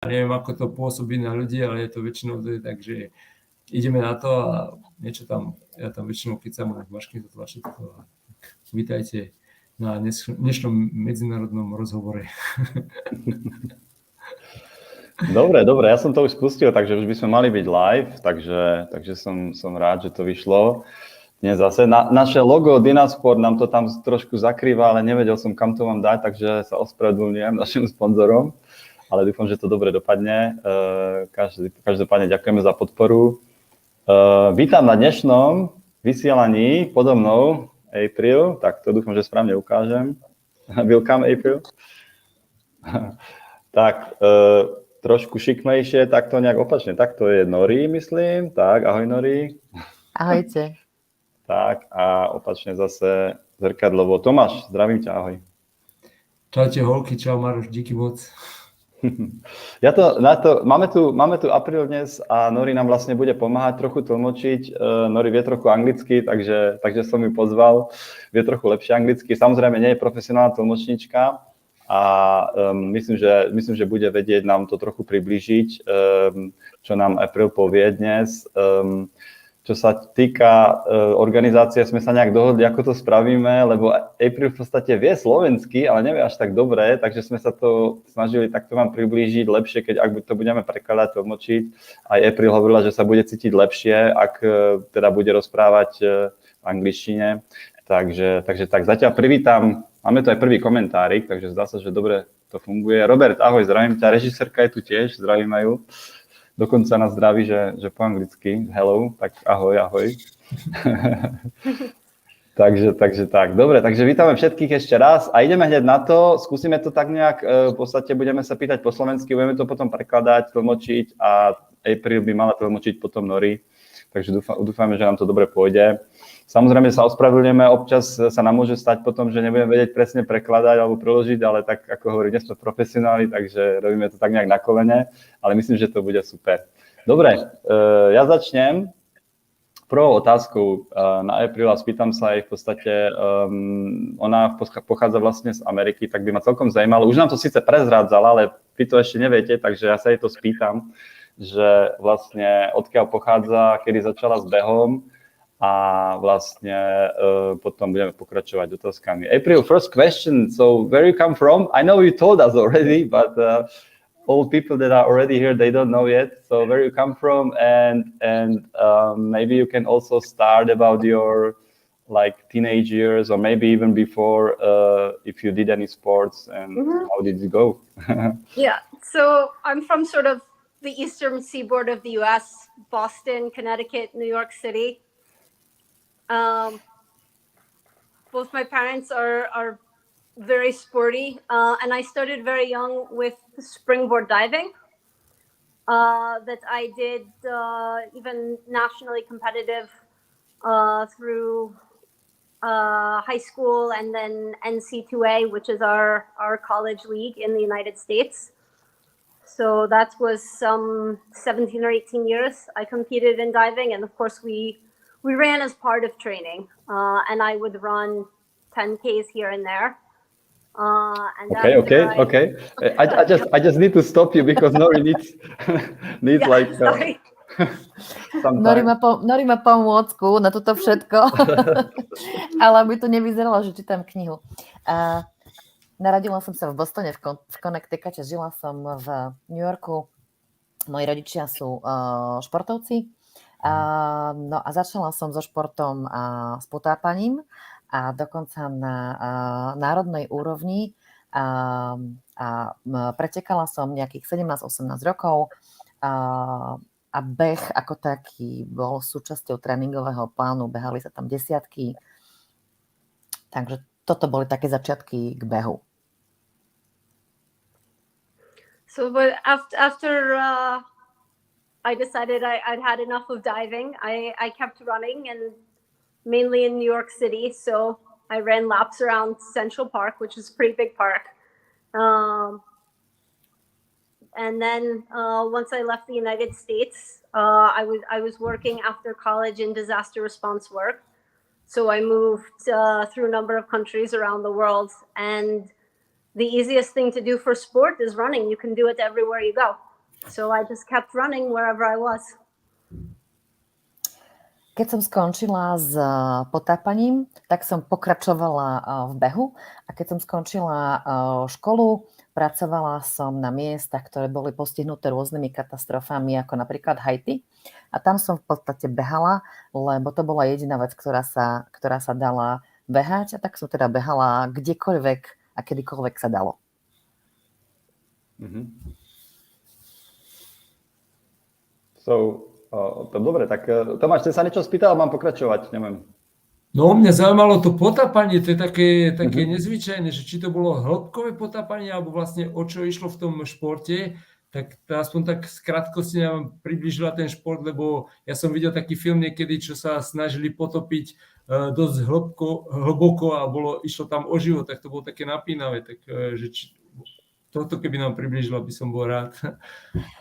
neviem, ako to pôsobí na ľudí, ale je to väčšinou tak, že ideme na to a niečo tam, ja tam väčšinou kecam na mašky, to všetko. Vítajte na dnešnom medzinárodnom rozhovore. Dobre, ja som to už spustil, takže už by sme mali byť live, takže som rád, že to vyšlo. Dnes zase naše logo Dynasport nám to tam trošku zakrýva, ale nevedel som, kam to mám dať, takže sa ospravedlňujem našim sponzorom, ale dúfam, že to dobre dopadne. Každopádne ďakujeme za podporu. Vítam na dnešnom vysielaní podo mnou April, tak to dúfam, že správne ukážem. Welcome, April. Tak, trošku šikmejšie, takto nejak opačne. Takto je Nori, myslím. Tak, ahoj Nori. Ahojte. Tak, a opačne zase zrkadlovo. Tomáš, zdravím ťa, ahoj. Čaute holky, čau Maroš, díky moc. Máme tu April dnes a Nori nám vlastne bude pomáhať trochu tlmočiť. Nori vie trochu anglicky, takže som ju pozval. Vie trochu lepšie anglicky. Samozrejme, nie je profesionálna tlmočníčka, a myslím, že bude vedieť nám to trochu priblížiť, čo nám April povie dnes. Čo sa týka organizácie, sme sa nejak dohodli, ako to spravíme, lebo April v podstate vie slovensky, ale nevie až tak dobre, takže sme sa to snažili takto vám priblížiť lepšie, ak to budeme prekladať, tlmočiť. Aj April hovorila, že sa bude cítiť lepšie, ak teda bude rozprávať v angličtine. Takže tak, zatiaľ privítam. Máme tu aj prvý komentárik, takže zdá sa, že dobre to funguje. Robert, ahoj, zdravím ťa. Režisérka je tu tiež, zdravím ju. Dokonca nás zdraví, že po anglicky. Hello, tak ahoj. takže tak. Dobre, takže vítame všetkých ešte raz a ideme hneď na to. Skúsime to tak nejak, v podstate budeme sa pýtať po slovensky, budeme to potom prekladať, tlmočiť a April by mala tlmočiť potom Nori. Takže dúfame, že nám to dobre pôjde. Samozrejme sa ospravedlňujeme, občas sa nám môže stať potom, že nebudeme vedieť presne prekladať alebo preložiť, ale tak ako hovorí, dnes sme profesionáli, takže robíme to tak nejak na kolene, ale myslím, že to bude super. Dobre, ja začnem prvou otázkou na April a spýtam sa jej v podstate, ona pochádza vlastne z Ameriky, tak by ma celkom zajímalo, už nám to síce prezrádzala, ale vy to ešte neviete, takže ja sa jej to spýtam, že vlastne odkiaľ pochádza, kedy začala s behom, a vlastne potom budeme pokračovať otázkami. April, first question, so where you come from? I know you told us already, but all people that are already here, they don't know yet. So where you come from, and maybe you can also start about your like teenage years, or maybe even before, if you did any sports, and how did it go? Yeah, so I'm from sort of the eastern seaboard of the U.S., Boston, Connecticut, New York City. Both my parents are very sporty, and I started very young with springboard diving that I did even nationally competitive through high school, and then NC2A, which is our college league in the United States. So that was some 17 or 18 years I competed in diving, and of course we ran as part of training, and I would run 10Ks here and there. Okay. I just need to stop you because Nori needs yeah, like Nori má pomôcku na toto všetko, ale aby to nevyzeralo, že čítam knihu. Narodila som sa v Bostone, v Connecticute, žila som v New Yorku. Moji rodičia sú športovci. No a začala som so športom s potápaním a dokonca na národnej úrovni a pretekala som nejakých 17-18 rokov a beh ako taký bol súčasťou tréningového plánu, behali sa tam desiatky, takže toto boli také začiatky k behu. So but after I decided I'd had enough of diving. I kept running, and mainly in New York City. So I ran laps around Central Park, which is a pretty big park. And then once I left the United States, I was working after college in disaster response work. So I moved through a number of countries around the world. And the easiest thing to do for sport is running. You can do it everywhere you go. So I just kept running wherever I was. Keď som skončila s potápaním, tak som pokračovala v behu a keď som skončila školu, pracovala som na miestach, ktoré boli postihnuté rôznymi katastrofami, ako napríklad Haiti. A tam som v podstate behala, lebo to bola jediná vec, ktorá sa dala behať. A tak som teda behala kdekoľvek a kedykoľvek sa dalo. Mm-hmm. To dobre, tak Tomáš, chcem sa niečo spýtal, mám pokračovať, neviem. No mňa zaujímalo to potápanie, to je také nezvyčajné, že či to bolo hĺbkové potápanie, alebo vlastne o čo išlo v tom športe, tak aspoň tak skrátkosti nám priblížila ten šport, lebo ja som videl taký film niekedy, čo sa snažili potopiť dosť hlboko a išlo tam o život, tak to bolo také napínavé, takže toto keby nám priblížilo, by som bol rád.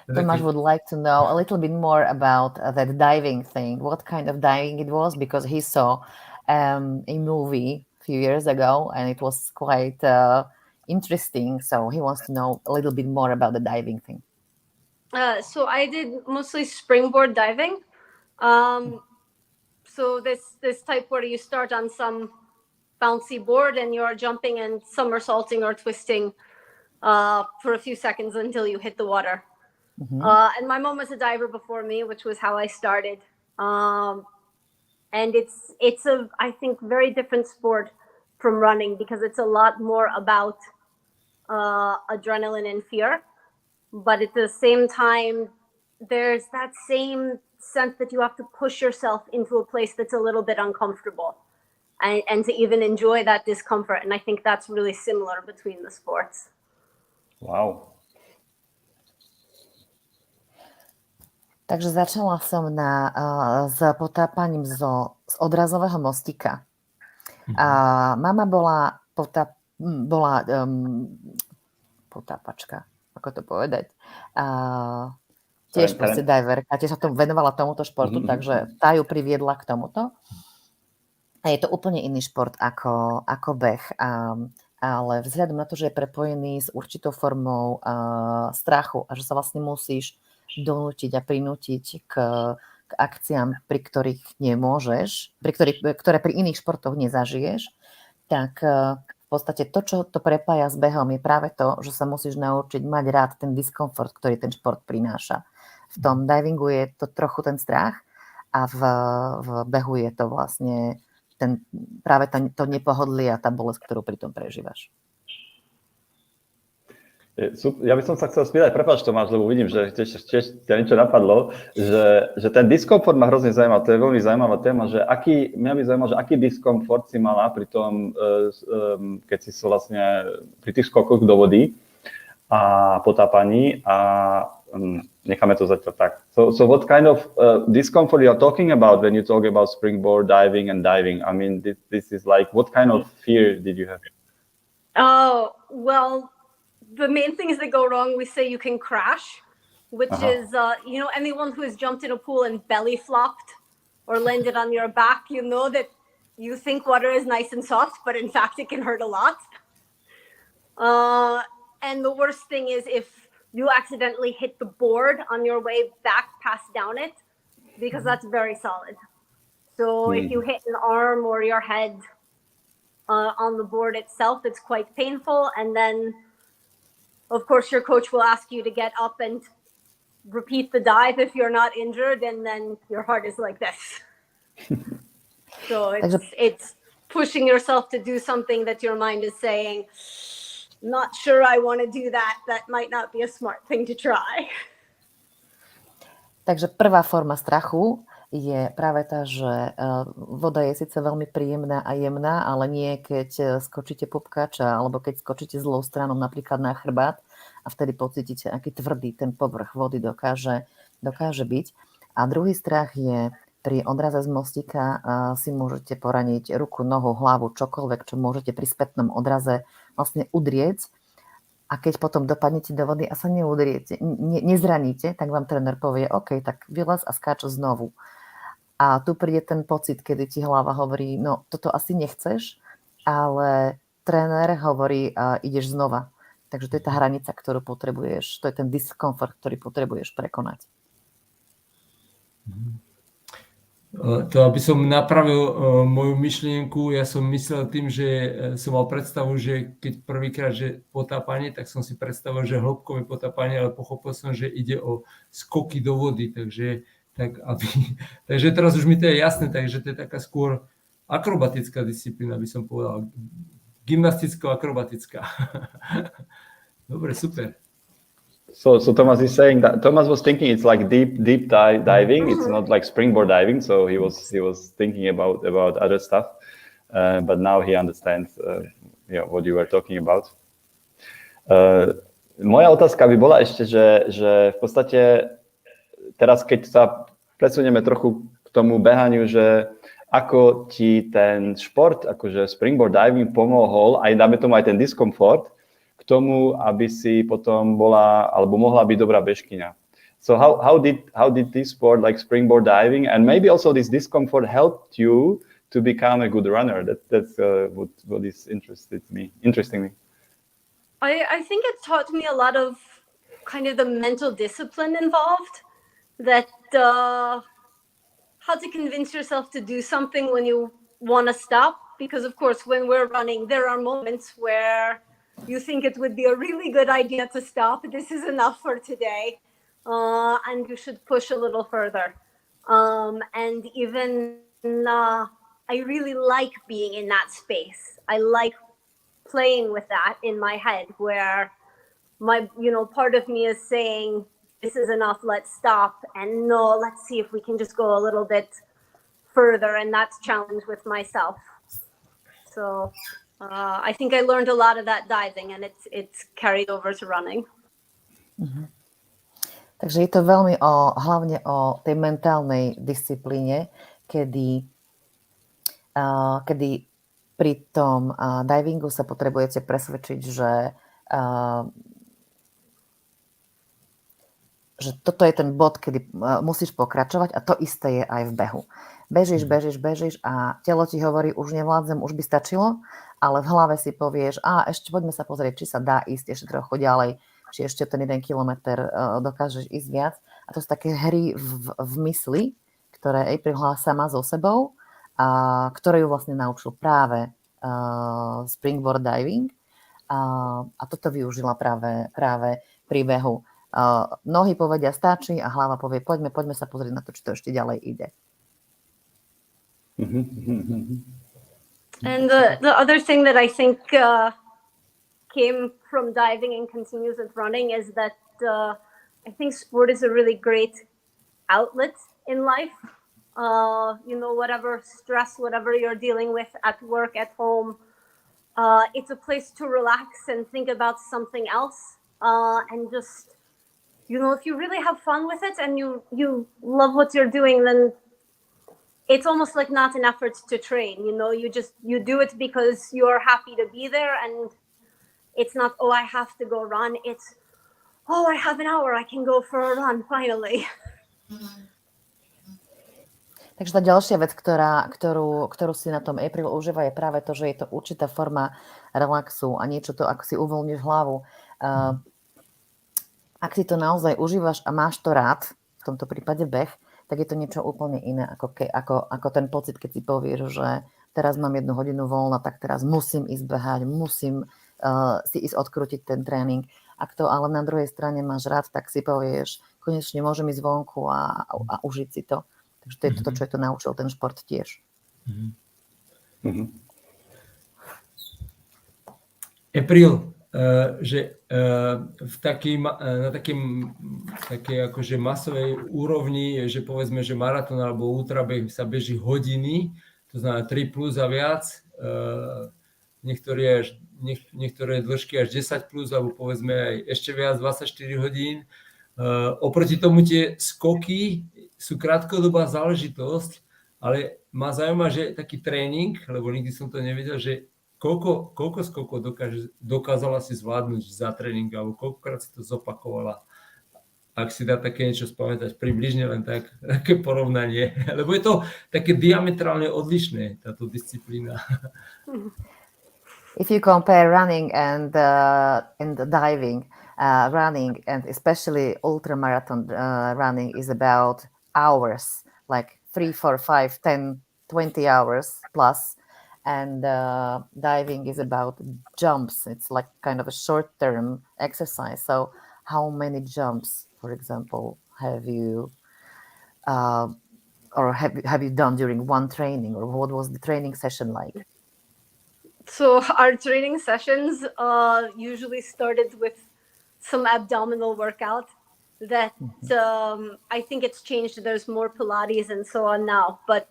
Tomáš would like to know a little bit more about that diving thing, what kind of diving it was, because he saw a movie a few years ago and it was quite interesting, so he wants to know a little bit more about the diving thing. So I did mostly springboard diving. So this type where you start on some bouncy board and you're jumping and somersaulting or twisting for a few seconds until you hit the water. Mm-hmm. And my mom was a diver before me, which was how I started. And it's a, I think, very different sport from running because it's a lot more about adrenaline and fear. But at the same time, there's that same sense that you have to push yourself into a place that's a little bit uncomfortable and to even enjoy that discomfort. And I think that's really similar between the sports. Wow. Takže začala som s potápaním z odrazového mostika. Mama bola potápačka, ako to povedať. Tiež proste diverka, tiež sa venovala tomuto športu, takže tá ju priviedla k tomuto. A je to úplne iný šport ako beh. Ale vzhľadom na to, že je prepojený s určitou formou strachu a že sa vlastne musíš donútiť a prinútiť k akciám, pri ktorých nemôžeš, ktoré pri iných športoch nezažiješ, tak v podstate to, čo to prepája s behom, je práve to, že sa musíš naučiť mať rád ten diskomfort, ktorý ten šport prináša. V tom divingu je to trochu ten strach a v behu je to vlastne práve to nepohodlie a tá bolesť, ktorú pri tom prežívaš. Ja by som sa chcel spýtať, prepáč Tomáš, lebo vidím, že tiež ťa niečo napadlo, že ten diskomfort ma hrozne zaujíma, to je veľmi zaujímavá téma, že mňa by zaujímalo, že aký diskomfort si mala pri tom, keď si vlastne pri tých skokoch do vody a potápaní a necháme to zatiaľ tak. So what kind of discomfort you are talking about when you talk about springboard diving and diving? I mean, this is like, what kind of fear did you have? Oh, well, the main things that go wrong, we say you can crash, which is, anyone who has jumped in a pool and belly flopped or landed on your back, you know that you think water is nice and soft, but in fact it can hurt a lot. And the worst thing is if you accidentally hit the board on your way back past down it, because that's very solid. So if you hit an arm or your head on the board itself, it's quite painful. And then, of course, your coach will ask you to get up and repeat the dive if you're not injured, and then your heart is like this. So it's pushing yourself to do something that your mind is saying, not sure I want to do that. That might not be a smart thing to try. Takže prvá forma strachu je práve tá, že voda je síce veľmi príjemná a jemná, ale nie keď skočíte popkáča alebo keď skočíte zlou stranou napríklad na chrbát a vtedy pocítite, aký tvrdý ten povrch vody dokáže byť. A druhý strach je pri odraze z mostíka si môžete poraniť ruku, nohu, hlavu, čokoľvek, čo môžete pri spätnom odraze vlastne udrieť. A keď potom dopadnete do vody a sa nezraníte, tak vám tréner povie, OK, tak vylez a skáč znovu. A tu príde ten pocit, kedy ti hlava hovorí, no toto asi nechceš, ale tréner hovorí, ideš znova. Takže to je tá hranica, ktorú potrebuješ, to je ten diskomfort, ktorý potrebuješ prekonať. To, aby som napravil moju myšlienku, ja som myslel tým, že som mal predstavu, že keď prvýkrát, že potápanie, tak som si predstavil, že hĺbkové potápanie, ale pochopil som, že ide o skoky do vody, takže teraz už mi to je jasné, takže to je taká skôr akrobatická disciplína, by som povedal. Gymnasticko-akrobatická. Dobre, super. So Thomas is saying that Thomas was thinking it's like deep diving. It's not like springboard diving. So he was thinking about other stuff, but now he understands what you were talking about. Moja otázka by bola ešte, že v podstate teraz, keď sa presunieme trochu k tomu behaniu, že ako ti ten šport, akože springboard diving pomohol, aj dáme tomu aj ten diskomfort, k tomu, aby si potom bola alebo mohla byť dobrá bežkyňa. So how did this sport like springboard diving and maybe also this discomfort helped you to become a good runner? That's what is interesting me. I think it taught me a lot of kind of the mental discipline involved, that how to convince yourself to do something when you want to stop, because of course when we're running there are moments where you think it would be a really good idea to stop. This is enough for today, and you should push a little further. And even I really like being in that space. I like playing with that in my head, where part of me is saying, this is enough, let's stop, and no, let's see if we can just go a little bit further, and that's challenge with myself. So I think I learned a lot of that diving, and it's carried over to running. Uh-huh. Takže je to veľmi hlavne o tej mentálnej disciplíne, kedy pri tom divingu sa potrebujete presvedčiť, že toto je ten bod, kedy musíš pokračovať, a to isté je aj v behu. Bežíš a telo ti hovorí, už nevládzem, už by stačilo, ale v hlave si povieš, ešte poďme sa pozrieť, či sa dá ísť ešte trochu ďalej, či ešte ten 1 kilometr dokážeš ísť viac. A to sú také hry v mysli, ktoré April hrá sama so sebou, ktoré ju vlastne naučil práve springboard diving. A toto využila práve pri behu. Nohy povedia stačí a hlava povie, poďme sa pozrieť na to, či to ešte ďalej ide. And the other thing that I think came from diving and continues with running is that I think sport is a really great outlet in life. Whatever stress, whatever you're dealing with at work, at home, it's a place to relax and think about something else, and just, if you really have fun with it and you love what you're doing, then it's almost like not an effort to train. You do it because you're happy to be there, and it's not, I have to go run. It's, I have an hour, I can go for a run finally. Takže tá ďalšia vec, ktorú si na tom April užíva, je práve to, že je to určitá forma relaxu a niečo to, ako si uvoľníš hlavu. Ak si to naozaj užívaš a máš to rád, v tomto prípade beh, tak je to niečo úplne iné, ako ten pocit, keď si povieš, že teraz mám 1 hodinu voľna, tak teraz musím ísť behať, musím si ísť odkrútiť ten tréning. Ak to ale na druhej strane máš rád, tak si povieš, konečne môžem ísť vonku a užiť si to. Takže to je to, čo je to naučil ten šport tiež. April, že na takej akože masovej úrovni, že povedzme, že maratón alebo ultrabeh sa beží hodiny, to znamená 3 plus a viac, niektoré dĺžky až 10 plus, alebo povedzme aj ešte viac, 24 hodín. Oproti tomu tie skoky sú krátkodobá záležitosť, ale ma zaujíma, že taký tréning, lebo nikdy som to nevedel, že koľko skokov dokázala si zvládnuť za tréning, alebo koľkokrát si to zopakovala. Ak si dá také niečo spamätať, približne len také porovnanie. Lebo je to také diametrálne odlišné, táto disciplína. if you compare running and diving, running and especially ultramarathon running is about hours, like 3, 4, 5, 10, 20 hours plus. And diving is about jumps. It's like kind of a short-term exercise. So how many jumps, for example, have you or have you done during one training, or what was the training session like? So our training sessions usually started with some abdominal workout that I think it's changed. There's more Pilates and so on now, but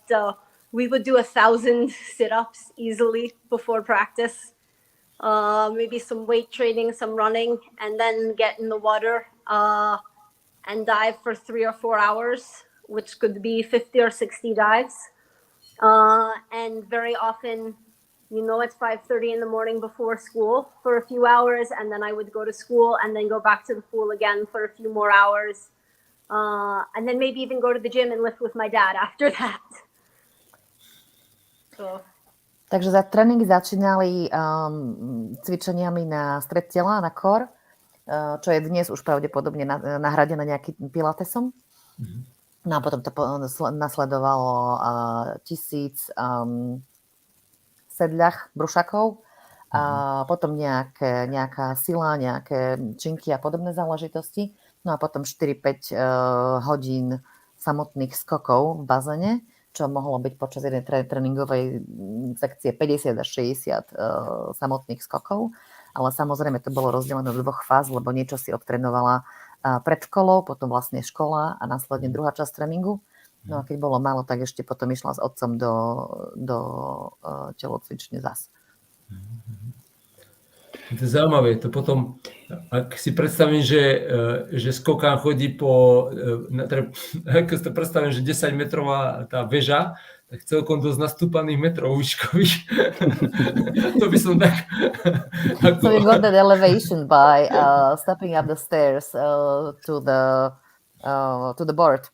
we would do 1,000 sit-ups easily before practice. Maybe some weight training, some running, and then get in the water and dive for 3 or 4 hours, which could be 50 or 60 dives. And very often, it's 5:30 in the morning before school for a few hours, and then I would go to school and then go back to the pool again for a few more hours. And then maybe even go to the gym and lift with my dad after that. So. Takže za tréningy začínali cvičeniami na stred tela, na core, čo je dnes už pravdepodobne nahradené nejakým pilatesom. No a potom to nasledovalo 1000 sedľach brušakov a potom nejaká sila, nejaké činky a podobné záležitosti. No a potom 4-5 hodín samotných skokov v bazéne, čo mohlo byť počas jednej tréningovej sekcie 50 až 60 samotných skokov. Ale samozrejme to bolo rozdelené do 2 fáz, lebo niečo si odtrénovala pred školou, potom vlastne škola a následne druhá časť tréningu. No a keď bolo málo, tak ešte potom išla s otcom do telocvične zas. To je zaujímavé. To potom, ak si predstavím, že skokán chodí ako si to predstavím, že 10-metrová tá väža, tak celkom dosť nastúpaných metrov výškových. To by som tak... So you got that elevation by stepping up the stairs to the board.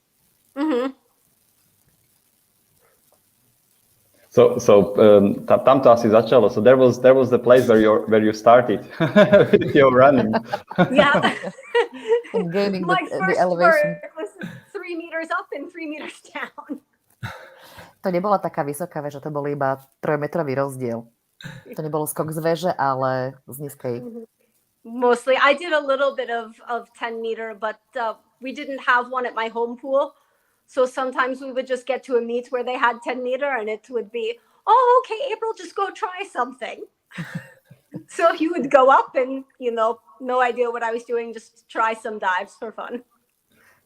Mm-hmm. So tam to asi začalo. So there was the place where you started with your running. Yeah. And gaining My the first elevation. work was 3 meters up and 3 meters down. To nebola taká vysoká väža, to bol iba 3-metrový rozdiel. To nebolo skok z väže, ale z nízkej. Mostly. I did a little bit of 10 meter, but we didn't have one at my home pool. So sometimes we would just get to a meet where they had 10 meter and it would be, oh, okay, April, just go try something. So he would go up and, no idea what I was doing, just try some dives for fun.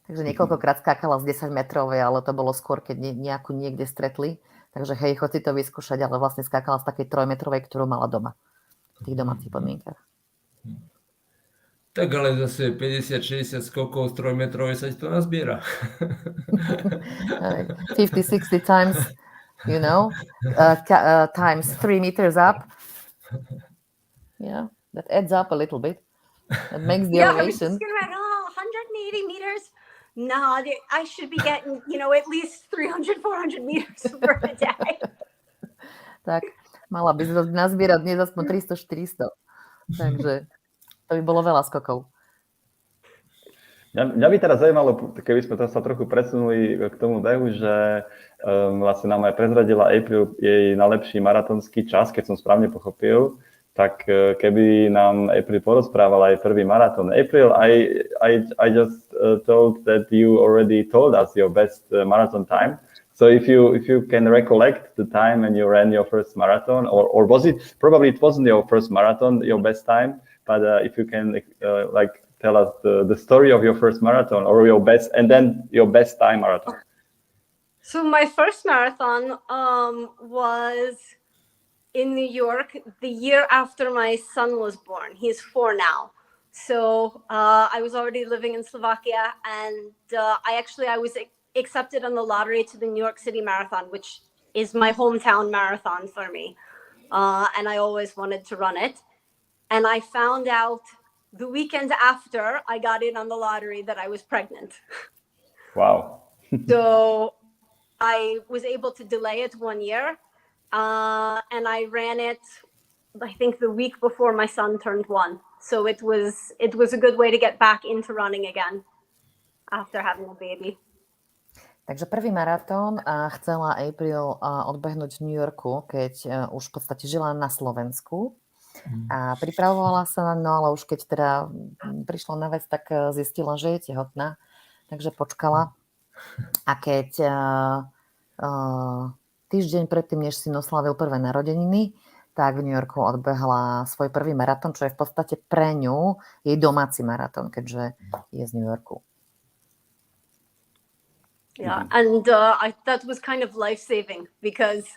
Takže niekoľkokrát skákala z 10-metrovej, ale to bolo skôr, keď nejakú niekde stretli. Takže hej, chod si to vyskúšať, ale vlastne skákala z takej 3-metrovej, ktorú mala doma. V tých domácich podmienkach. Tak ale zase 50-60 skokov z 3-metrovej sa ti to nazbiera. 50-60 times, times 3 meters up. Yeah, that adds up a little bit. That makes the elevation. I was just going to 180 meters. No, I should be getting, at least 300, 400 meters for a day. Tak, mala by nazbierať dnes aspoň 300-400. Takže to by bolo veľa skokov. Mňa by teraz zaujímalo, keby sme sa trochu presunuli k tomu behu, že vlastne nám aj prezradila April jej najlepší maratónsky čas, keď som správne pochopil, tak keby nám April porozprávala aj prvý maratón. April, I just told that you already told us your best marathon time. So if you can recollect the time when you ran your first marathon, or was it, probably it wasn't your first marathon, your best time, but if you can tell us the story of your first marathon or your best, and then your best time marathon. So my first marathon was in New York the year after my son was born. He's 4 now. So I was already living in Slovakia, and I was accepted on the lottery to the New York City Marathon, which is my hometown marathon for me. And I always wanted to run it. And I found out the weekend after I got in on the lottery that I was pregnant. Wow. So I was able to delay it 1 year. And I ran it I think the week before my son turned 1. So it was a good way to get back into running again after having a baby. Takže prvý maratón chcela April odbehnúť v New Yorku, keď už v podstate žila na Slovensku. A pripravovala sa, no ale už keď teda prišla na vec, tak zistila, že je tehotná. Takže počkala. A keď týždeň predtým, než si oslavil prvé narodeniny, tak v New Yorku odbehla svoj prvý maratón, čo je v podstate pre ňu jej domáci maratón, keďže je z New Yorku. Yeah, and that was kind of life-saving because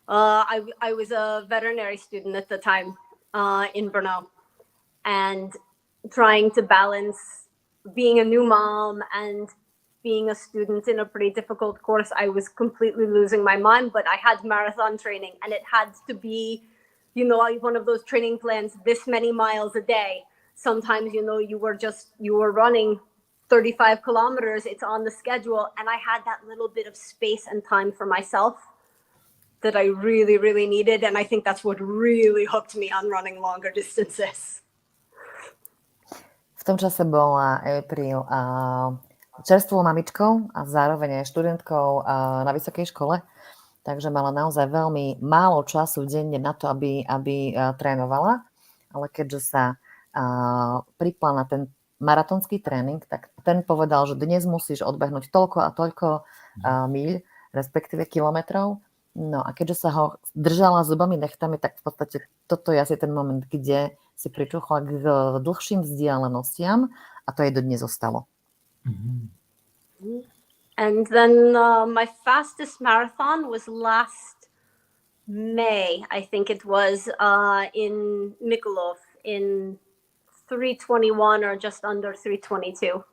I was a veterinary student at the time in Brno, and trying to balance being a new mom and being a student in a pretty difficult course, I was completely losing my mind, but I had marathon training and it had to be, one of those training plans, this many miles a day. Sometimes, you were running 35 kilometers, it's on the schedule, and I had that little bit of space and time for myself that I really, really needed, and I think that's what really hooked me on running longer distances. V tom čase bola April čerstvou mamičkou a zároveň aj študentkou na vysokej škole, takže mala naozaj veľmi málo času denne na to, aby trénovala, ale keďže sa pripla na ten maratónsky tréning, tak ten povedal, že dnes musíš odbehnúť toľko a toľko míľ, respektíve kilometrov. No a keďže sa ho držala zubami nechtami, tak v podstate toto je asi ten moment, kde si pričuchla k dlhším vzdialenostiam a to jej dodnes zostalo. And then my fastest marathon was last May, I think it was, in Mikulov in 3:21 or just under 3:22.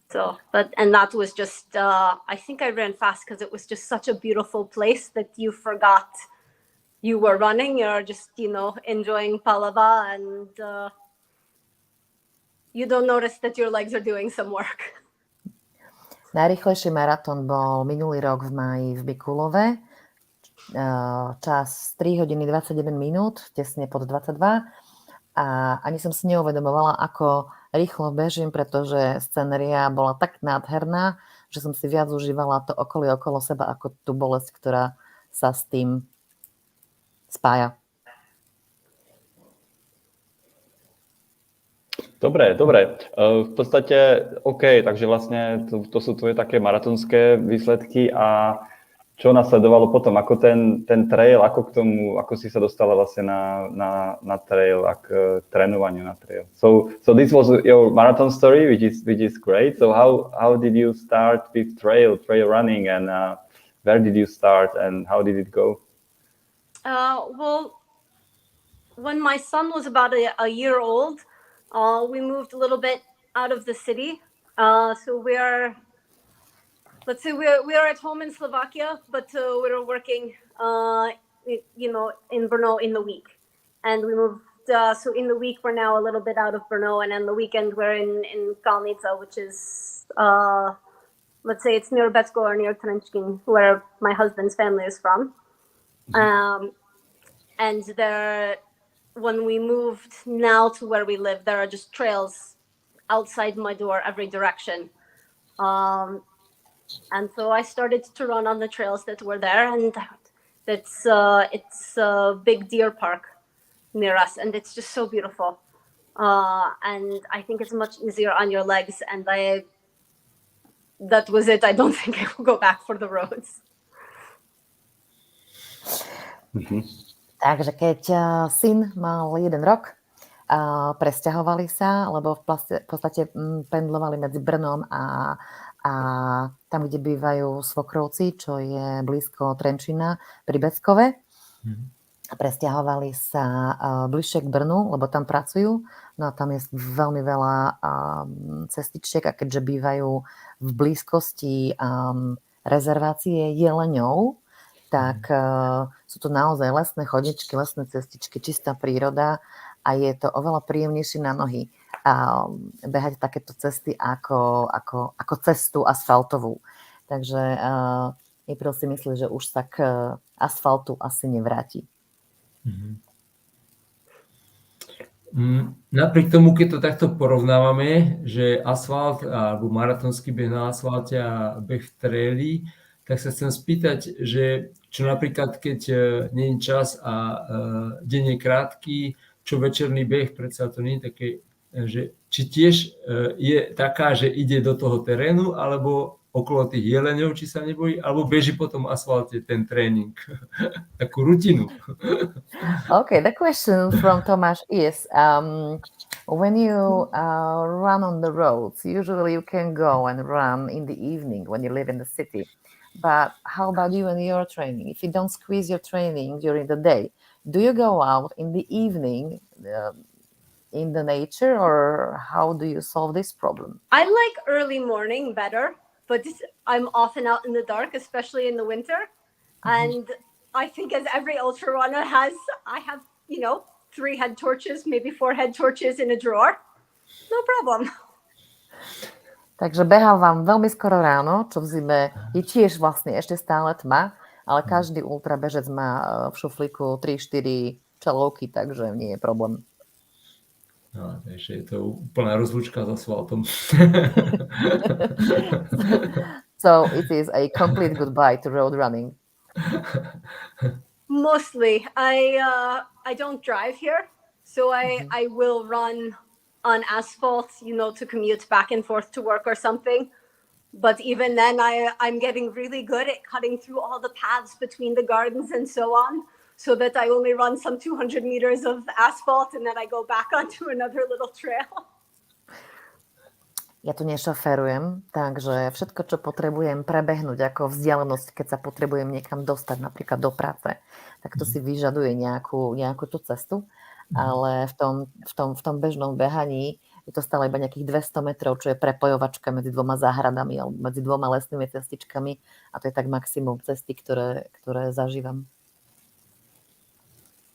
So, and that was just, I think I ran fast because it was just such a beautiful place that you forgot you were running. You're just, enjoying Palava, and you don't notice that your legs are doing some work. Najrýchlejší maratón bol minulý rok v máji v Mikulove. Čas 3 hodiny 21 minút, tesne pod 22. A ani som si neuvedomovala, ako rýchlo bežím, pretože scenéria bola tak nádherná, že som si viac užívala to okolie okolo seba, ako tú bolesť, ktorá sa s tým spája. Dobre. V podstate OK, takže vlastne to sú tvoje také maratonské výsledky a čo nasledovalo potom, ako ten trail, ako si sa dostala vlastne na trail a k trénovaniu na trail. So this was your marathon story, which is great. So how did you start with trail running, and where did you start and how did it go? Well, when my son was about a year old, we moved a little bit out of the city. So we are at home in Slovakia, but we're working, in Brno in the week. And we moved, so in the week we're now a little bit out of Brno, and on the weekend we're in Kalnica, which is, let's say it's near Becko or near Trenčín, where my husband's family is from. And when we moved now to where we live, there are just trails outside my door every direction. And so I started to run on the trails that were there, and it's a big deer park near us, and it's just so beautiful. And I think it's much easier on your legs, and that was it. I don't think I will go back for the roads. Takže keď syn mal 1 rok, presťahovali sa, lebo v podstate pendlovali medzi Brnom a tam, kde bývajú svokrovci, čo je blízko Trenčína pri Beckove. Presťahovali sa bližšie k Brnu, lebo tam pracujú. No a tam je veľmi veľa cestičiek, a keďže bývajú v blízkosti rezervácie jeleňov, tak sú to naozaj lesné chodničky, lesné cestičky, čistá príroda a je to oveľa príjemnejšie na nohy behať takéto cesty ako cestu asfaltovú. Takže April si myslí, že už sa k asfaltu asi nevráti. Napriek tomu, keď to takto porovnávame, že asfalt alebo maratónsky beh na asfalte a beh v traili, tak sa chcem spýtať, že čo napríklad, keď nie je čas a deň je krátky, čo večerný beh, predsa to nie je také, že či tiež je taká, že ide do toho terénu, alebo okolo tých jeleňov, či sa nebojí, alebo beží po tom asfalte ten tréning, takú rutinu. Okay, the question from Tomáš is, when you run on the roads, usually you can go and run in the evening when you live in the city. But how about you and your training? If you don't squeeze your training during the day, do you go out in the evening in the nature, or how do you solve this problem? I like early morning better, but I'm often out in the dark, especially in the winter. And I think as every ultra runner has, I have, 3 head torches, maybe 4 head torches in a drawer. No problem. Takže behal vám veľmi skoro ráno, čo v zime je tiež vlastne ešte stále tma, ale každý ultrabežec má v šuflíku 3-4 čelovky, takže nie je problém. No, takže je to úplná rozlúčka s asfaltom. So it is a complete goodbye to road running. Mostly. I don't drive here, so I will run on asphalt, to commute back and forth to work or something. But even then, I'm getting really good at cutting through all the paths between the gardens and so on, so that I only run some 200 meters of asphalt and then I go back onto another little trail. Ja tu nešoférujem, takže všetko, čo potrebujem prebehnúť ako vzdialenosť, keď sa potrebujem niekam dostať, napríklad do práce, tak to si vyžaduje nejakú tú cestu. Ale v tom bežnom behaní je to stále iba nejakých 200 metrov, čo je prepojovačka medzi 2 záhradami alebo medzi 2 lesnými cestičkami a to je tak maximum cesty, ktoré zažívam.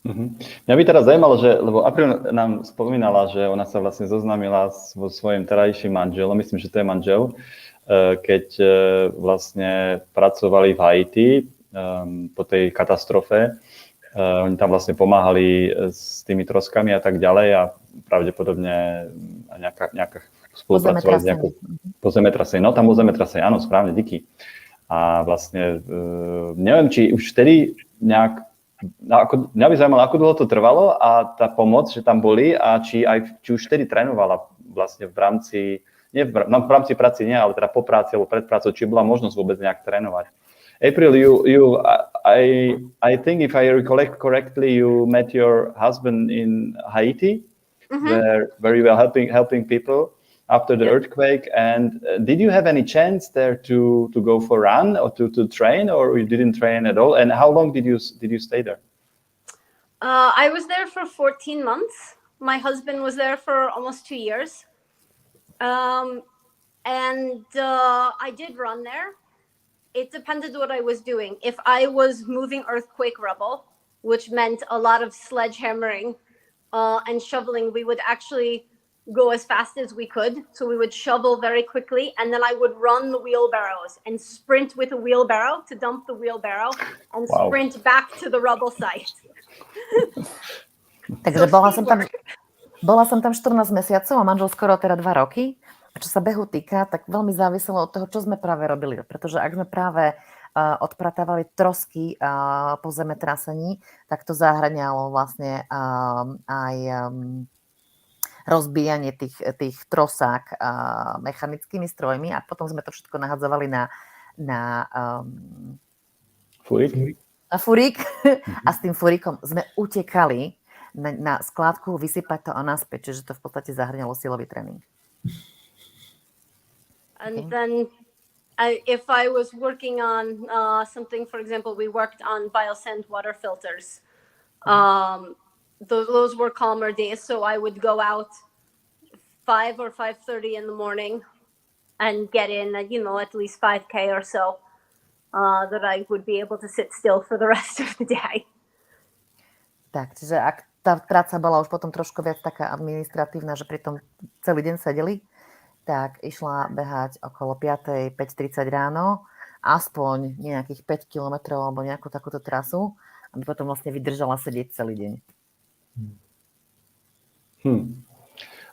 Mňa by teraz zaujímalo, lebo April nám spomínala, že ona sa vlastne zoznámila so svojím terajším manželom, myslím, že to je manžel, keď vlastne pracovali v Haiti po tej katastrofe. Oni tam vlastne pomáhali s tými troskami a tak ďalej a pravdepodobne nejaká spolupracovali s nejakou po zemetrasení. No tam o zemetrasení, áno, správne, díky. A vlastne neviem, či už vtedy mňa by zaujímalo, ako dlho to trvalo a tá pomoc, že tam boli a či už vtedy trénovala vlastne v rámci práci nie, ale teda po práci alebo pred prácou, či bola možnosť vôbec nejak trénovať. April, I think if I recollect correctly, you met your husband in Haiti, where you were helping people after the earthquake. And did you have any chance there to go for a run or to train, or you didn't train at all? And how long did you stay there? I was there for 14 months. My husband was there for almost 2 years. And I did run there. It depended what I was doing. If I was moving earthquake rubble, which meant a lot of sledgehammering and shoveling, we would actually go as fast as we could. So we would shovel very quickly, and then I would run the wheelbarrows and sprint with a wheelbarrow to dump the wheelbarrow and sprint back to the rubble site. Takže bola som tam 14 mesiacov a manžel skoro teda 2 roky. A čo sa behu týka, tak veľmi záviselo od toho, čo sme práve robili. Pretože ak sme práve odpratávali trosky po zemetrasení, tak to zahŕňalo vlastne aj rozbíjanie tých trosák mechanickými strojmi a potom sme to všetko nahadzovali na furík a s tým furíkom sme utekali na skládku, vysypať to a naspäť, čiže to v podstate zahŕňalo silový tréning. And then if I was working on something, for example, we worked on biosand water filters. Those were calmer days, so I would go out 5 or 5:30 in the morning and get in, at least 5K or so, that I would be able to sit still for the rest of the day. Tak, čiže ak tá práca bola už potom trošku viac taká administratívna, že pri tom celý deň sedeli, tak išla behať okolo 5:30 ráno, aspoň nejakých 5 kilometrov alebo nejakú takúto trasu aby potom vlastne vydržala sedieť celý deň.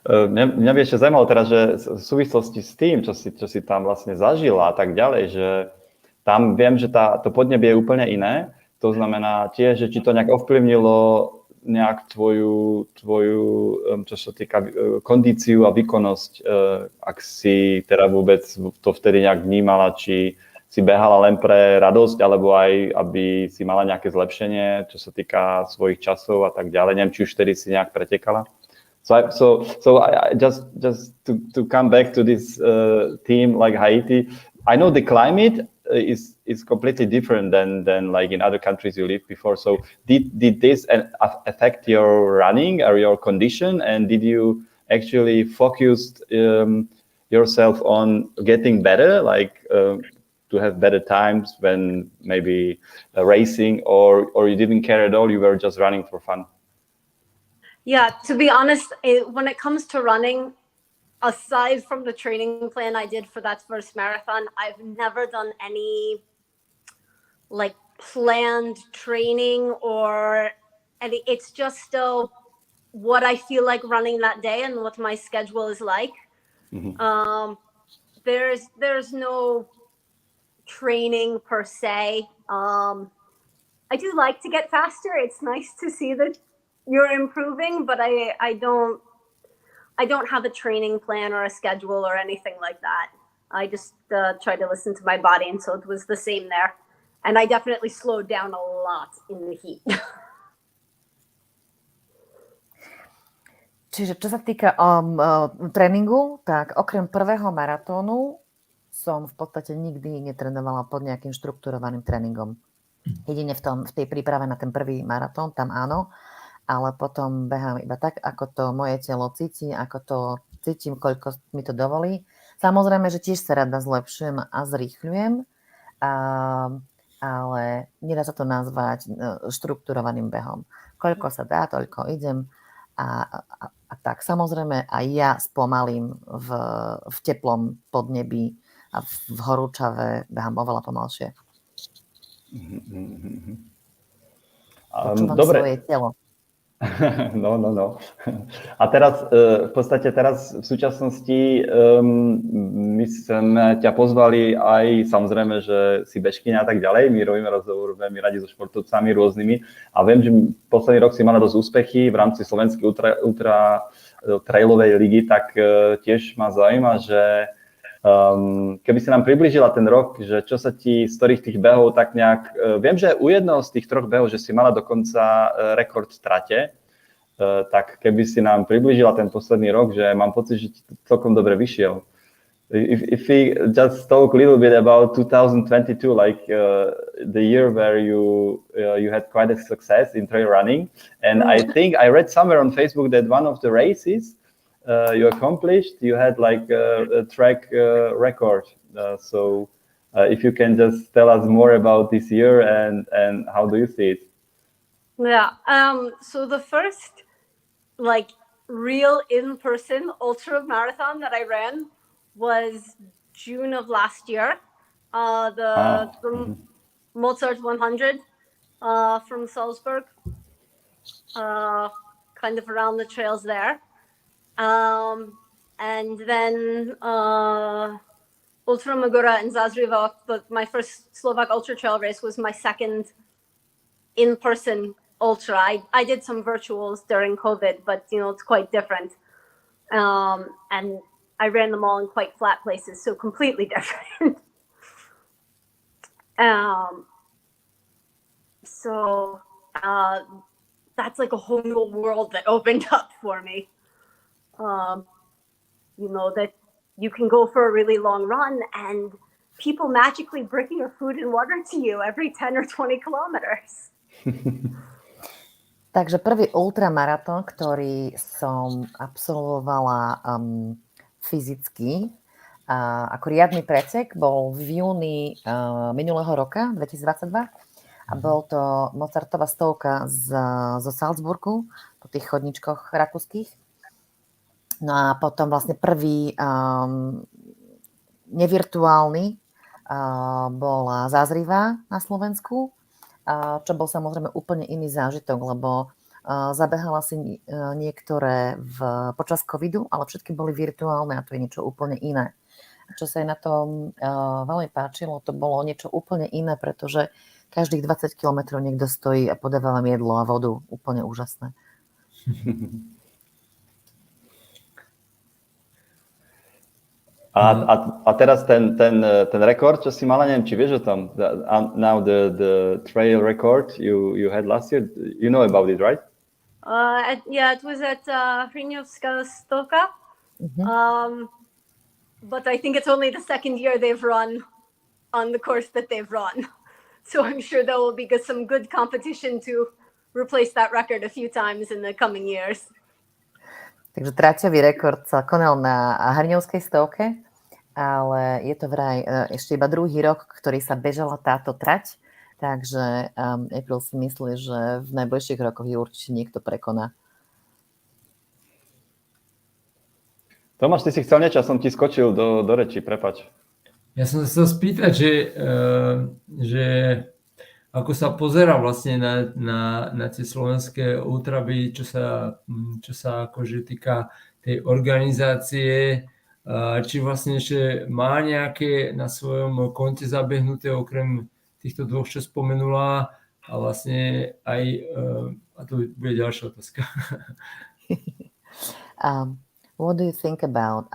Mňa by ešte zaujímalo teraz, že v súvislosti s tým, čo si tam vlastne zažila a tak ďalej, že tam viem, že to podnebie je úplne iné. To znamená tiež, že či to nejak ovplyvnilo nejak tvoju čo sa týka kondíciu a výkonnosť, ak si teda vôbec to vtedy nejak vnímala, či si behala len pre radosť, alebo aj, aby si mala nejaké zlepšenie, čo sa týka svojich časov a tak ďalej. Neviem, či už vtedy si nejak pretekala. So I just to come back to this team like Haiti. I know the climate is completely different than like in other countries you lived before. So did this affect your running or your condition? And did you actually focus yourself on getting better, like to have better times when maybe racing, or you didn't care at all? You were just running for fun. Yeah, to be honest, when it comes to running, aside from the training plan I did for that first marathon, I've never done any like planned training or any. It's just still what I feel like running that day and what my schedule is like. Mm-hmm. There's no training per se. I do like to get faster. It's nice to see that you're improving, but I don't have a training plan or a schedule or anything like that. I just try to listen to my body, and so it was the same there. And I definitely slowed down a lot in the heat. Čiže čo sa týka tréningu, tak okrem prvého maratónu som v podstate nikdy netrenovala pod nejakým štrukturovaným tréningom. Jedine v tej príprave na ten prvý maratón, tam áno, ale potom behám iba tak, ako to moje telo cíti, ako to cítim, koľko mi to dovolí. Samozrejme, že tiež sa rada zlepšujem a zrýchľujem, ale nedá sa to nazvať štrukturovaným behom. Koľko sa dá, toľko idem a tak. Samozrejme, aj ja spomalím v teplom podnebí a v horúčave behám oveľa pomalšie. Počúvam svoje telo. No. A teraz, v podstate v súčasnosti my sme ťa pozvali aj, samozrejme, že si bežkyňa a tak ďalej, my robíme rozhovor veľmi radi so športovcami rôznymi a viem, že posledný rok si mala dosť úspechy v rámci Slovenskej Ultratrailovej Ligy, tak tiež ma zaujíma, že keby si nám priblížila ten rok, že čo sa ti z ktorých tých behov tak nejak... Viem, že u jedného z tých troch behov, že si mala dokonca rekord v trate, tak keby si nám priblížila ten posledný rok, že mám pocit, že ti to celkom dobre vyšiel. If we just talk a little bit about 2022, like the year where you had quite a success in trail running, and I think I read somewhere on Facebook that one of the races you accomplished, you had like a track record. So if you can just tell us more about this year and how do you see it? Yeah. So the first like real in-person ultra marathon that I ran was June of last year. The Mozart 100 from Salzburg, kind of around the trails there. And then Ultra Magura in Zazrivo, but my first Slovak ultra trail race was my second in-person ultra. I did some virtuals during COVID, but it's quite different. And I ran them all in quite flat places, so completely different. So that's like a whole new world that opened up for me. That you can go for a really long run and people magically bring your food and water to you every 10 or 20 kilometers. Takže prvý ultramaratón, ktorý som absolvovala fyzicky ako riadny pretek, bol v júni minulého roka, 2022. A bol to Mozartova stovka zo Salzburgu, po tých chodničkoch rakúskych. No a potom vlastne prvý nevirtuálny bola Zázriva na Slovensku čo bol samozrejme úplne iný zážitok, lebo zabehala si niektoré počas covidu, ale všetky boli virtuálne a to je niečo úplne iné. Čo sa jej na tom veľmi páčilo, to bolo niečo úplne iné, pretože každých 20 kilometrov niekto stojí a podáva vám jedlo a vodu. Úplne úžasné. A teraz ten rekord, čo si mala, neviem, či vieš o tom. Now the trail record you had last year, you know about it, right? Yeah, it was at Hriňovská Stovka. But I think it's only the second year they've run on the course that they've run. So I'm sure there will be some good competition to replace that record a few times in the coming years. Takže traťový rekord sa konal na Hriňovskej stovke, ale je to vraj ešte iba druhý rok, ktorý sa bežala táto trať, takže April si myslí, že v najbližších rokoch ju určite niekto prekoná. Tomáš, ty si chcel niečo, som ti skočil do reči, prepáč. Ja som sa chcel spýtať, že ako sa pozerá vlastne na tie slovenské ultraby, čo sa akože týka tej organizácie, či vlastne ešte má nejaké na svojom konte zabehnuté okrem týchto dvoch, čo spomenula, a vlastne aj, a to bude ďalšia otázka. What do you think about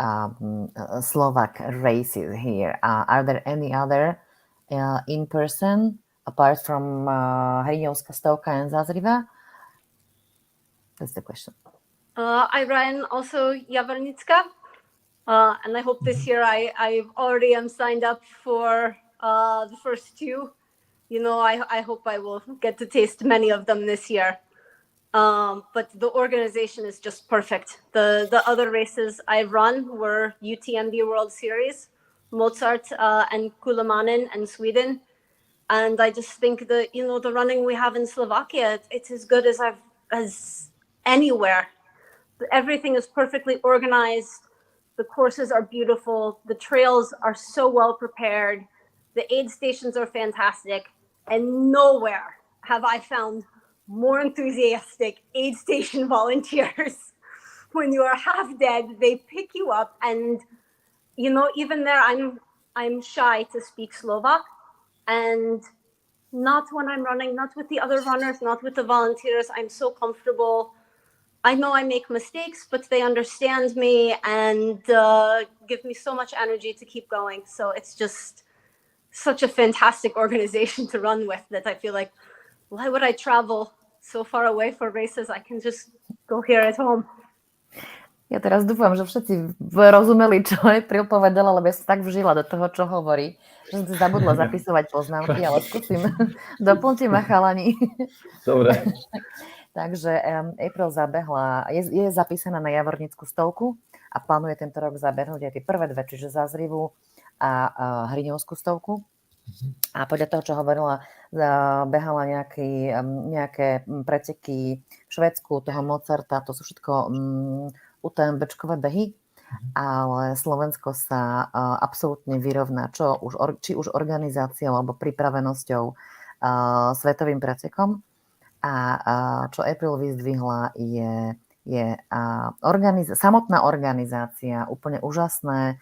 Slovak races here? Are there any other in person apart from Hriňovská stovka and Zázriva? That's the question. I ran also Javornická, and I hope this year I already am signed up for the first two. You know, I hope I will get to taste many of them this year. But the organization is just perfect. The other races I've run were UTMB World Series, Mozart and Kulamanen and Sweden. And I just think that, you know, the running we have in Slovakia, it's as good as anywhere. Everything is perfectly organized. The courses are beautiful. The trails are so well prepared. The aid stations are fantastic. And nowhere have I found more enthusiastic aid station volunteers. When you are half dead, they pick you up, and you know, even there, I'm shy to speak Slovak, and not when I'm running, not with the other runners, not with the volunteers. I'm so comfortable. I know I make mistakes, but they understand me and give me so much energy to keep going. So it's just such a fantastic organization to run with that I feel like, why would I travel so far away for races? I can just go here at home. Ja teraz dúfam, že všetci rozumeli, čo April povedala, lebo ja som tak vžila do toho, čo hovorí, že som si zabudla zapisovať poznámky, ale skúsim, doplňte ma chalani. Dobre. Takže April zabehla, je zapísaná na Javornickú stovku a plánuje tento rok zabehnúť aj tie prvé dve, čiže Zázrivu a Hriňovskú stovku. A podľa toho, čo hovorila, behala nejaké preteky v Švédsku, toho Mozarta, to sú všetko UTMBčkové behy, ale Slovensko sa absolútne vyrovná, či už organizáciou alebo pripravenosťou svetovým pretekom. A čo April vyzdvihla je samotná organizácia, úplne úžasné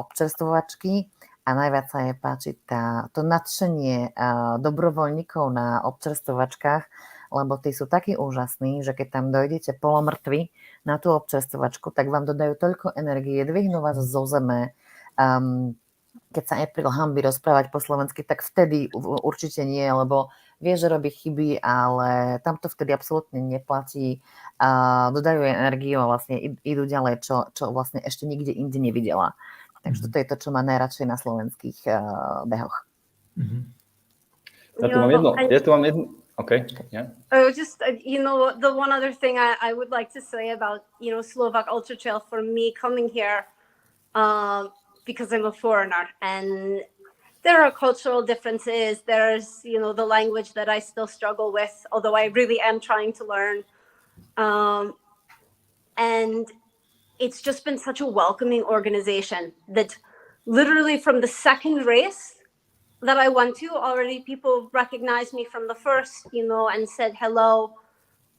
občerstvovačky. A najviac sa jej páči to nadšenie dobrovoľníkov na občerstvovačkách, lebo tí sú takí úžasní, že keď tam dojdete polomrtví na tú občerstvovačku, tak vám dodajú toľko energie, dvihnú vás zo zeme. Keď sa April hanbí rozprávať po slovensky, tak vtedy určite nie, lebo vie, že robí chyby, ale tam to vtedy absolútne neplatí. Dodajú energiu a vlastne idú ďalej, čo vlastne ešte nikde inde nevidela. Takže toto je to, čo má najradšej na slovenských behoch. Ja tu mám jedno. Okay. Yeah. Just you know, the one other thing I would like to say about, you know, Slovak Ultra Trail for me coming here, because I'm a foreigner, and there are cultural differences. There's, you know, the language that I still struggle with, although I really am trying to learn. And it's just been such a welcoming organization that literally from the second race, that I went to, already people recognized me from the first, and said hello,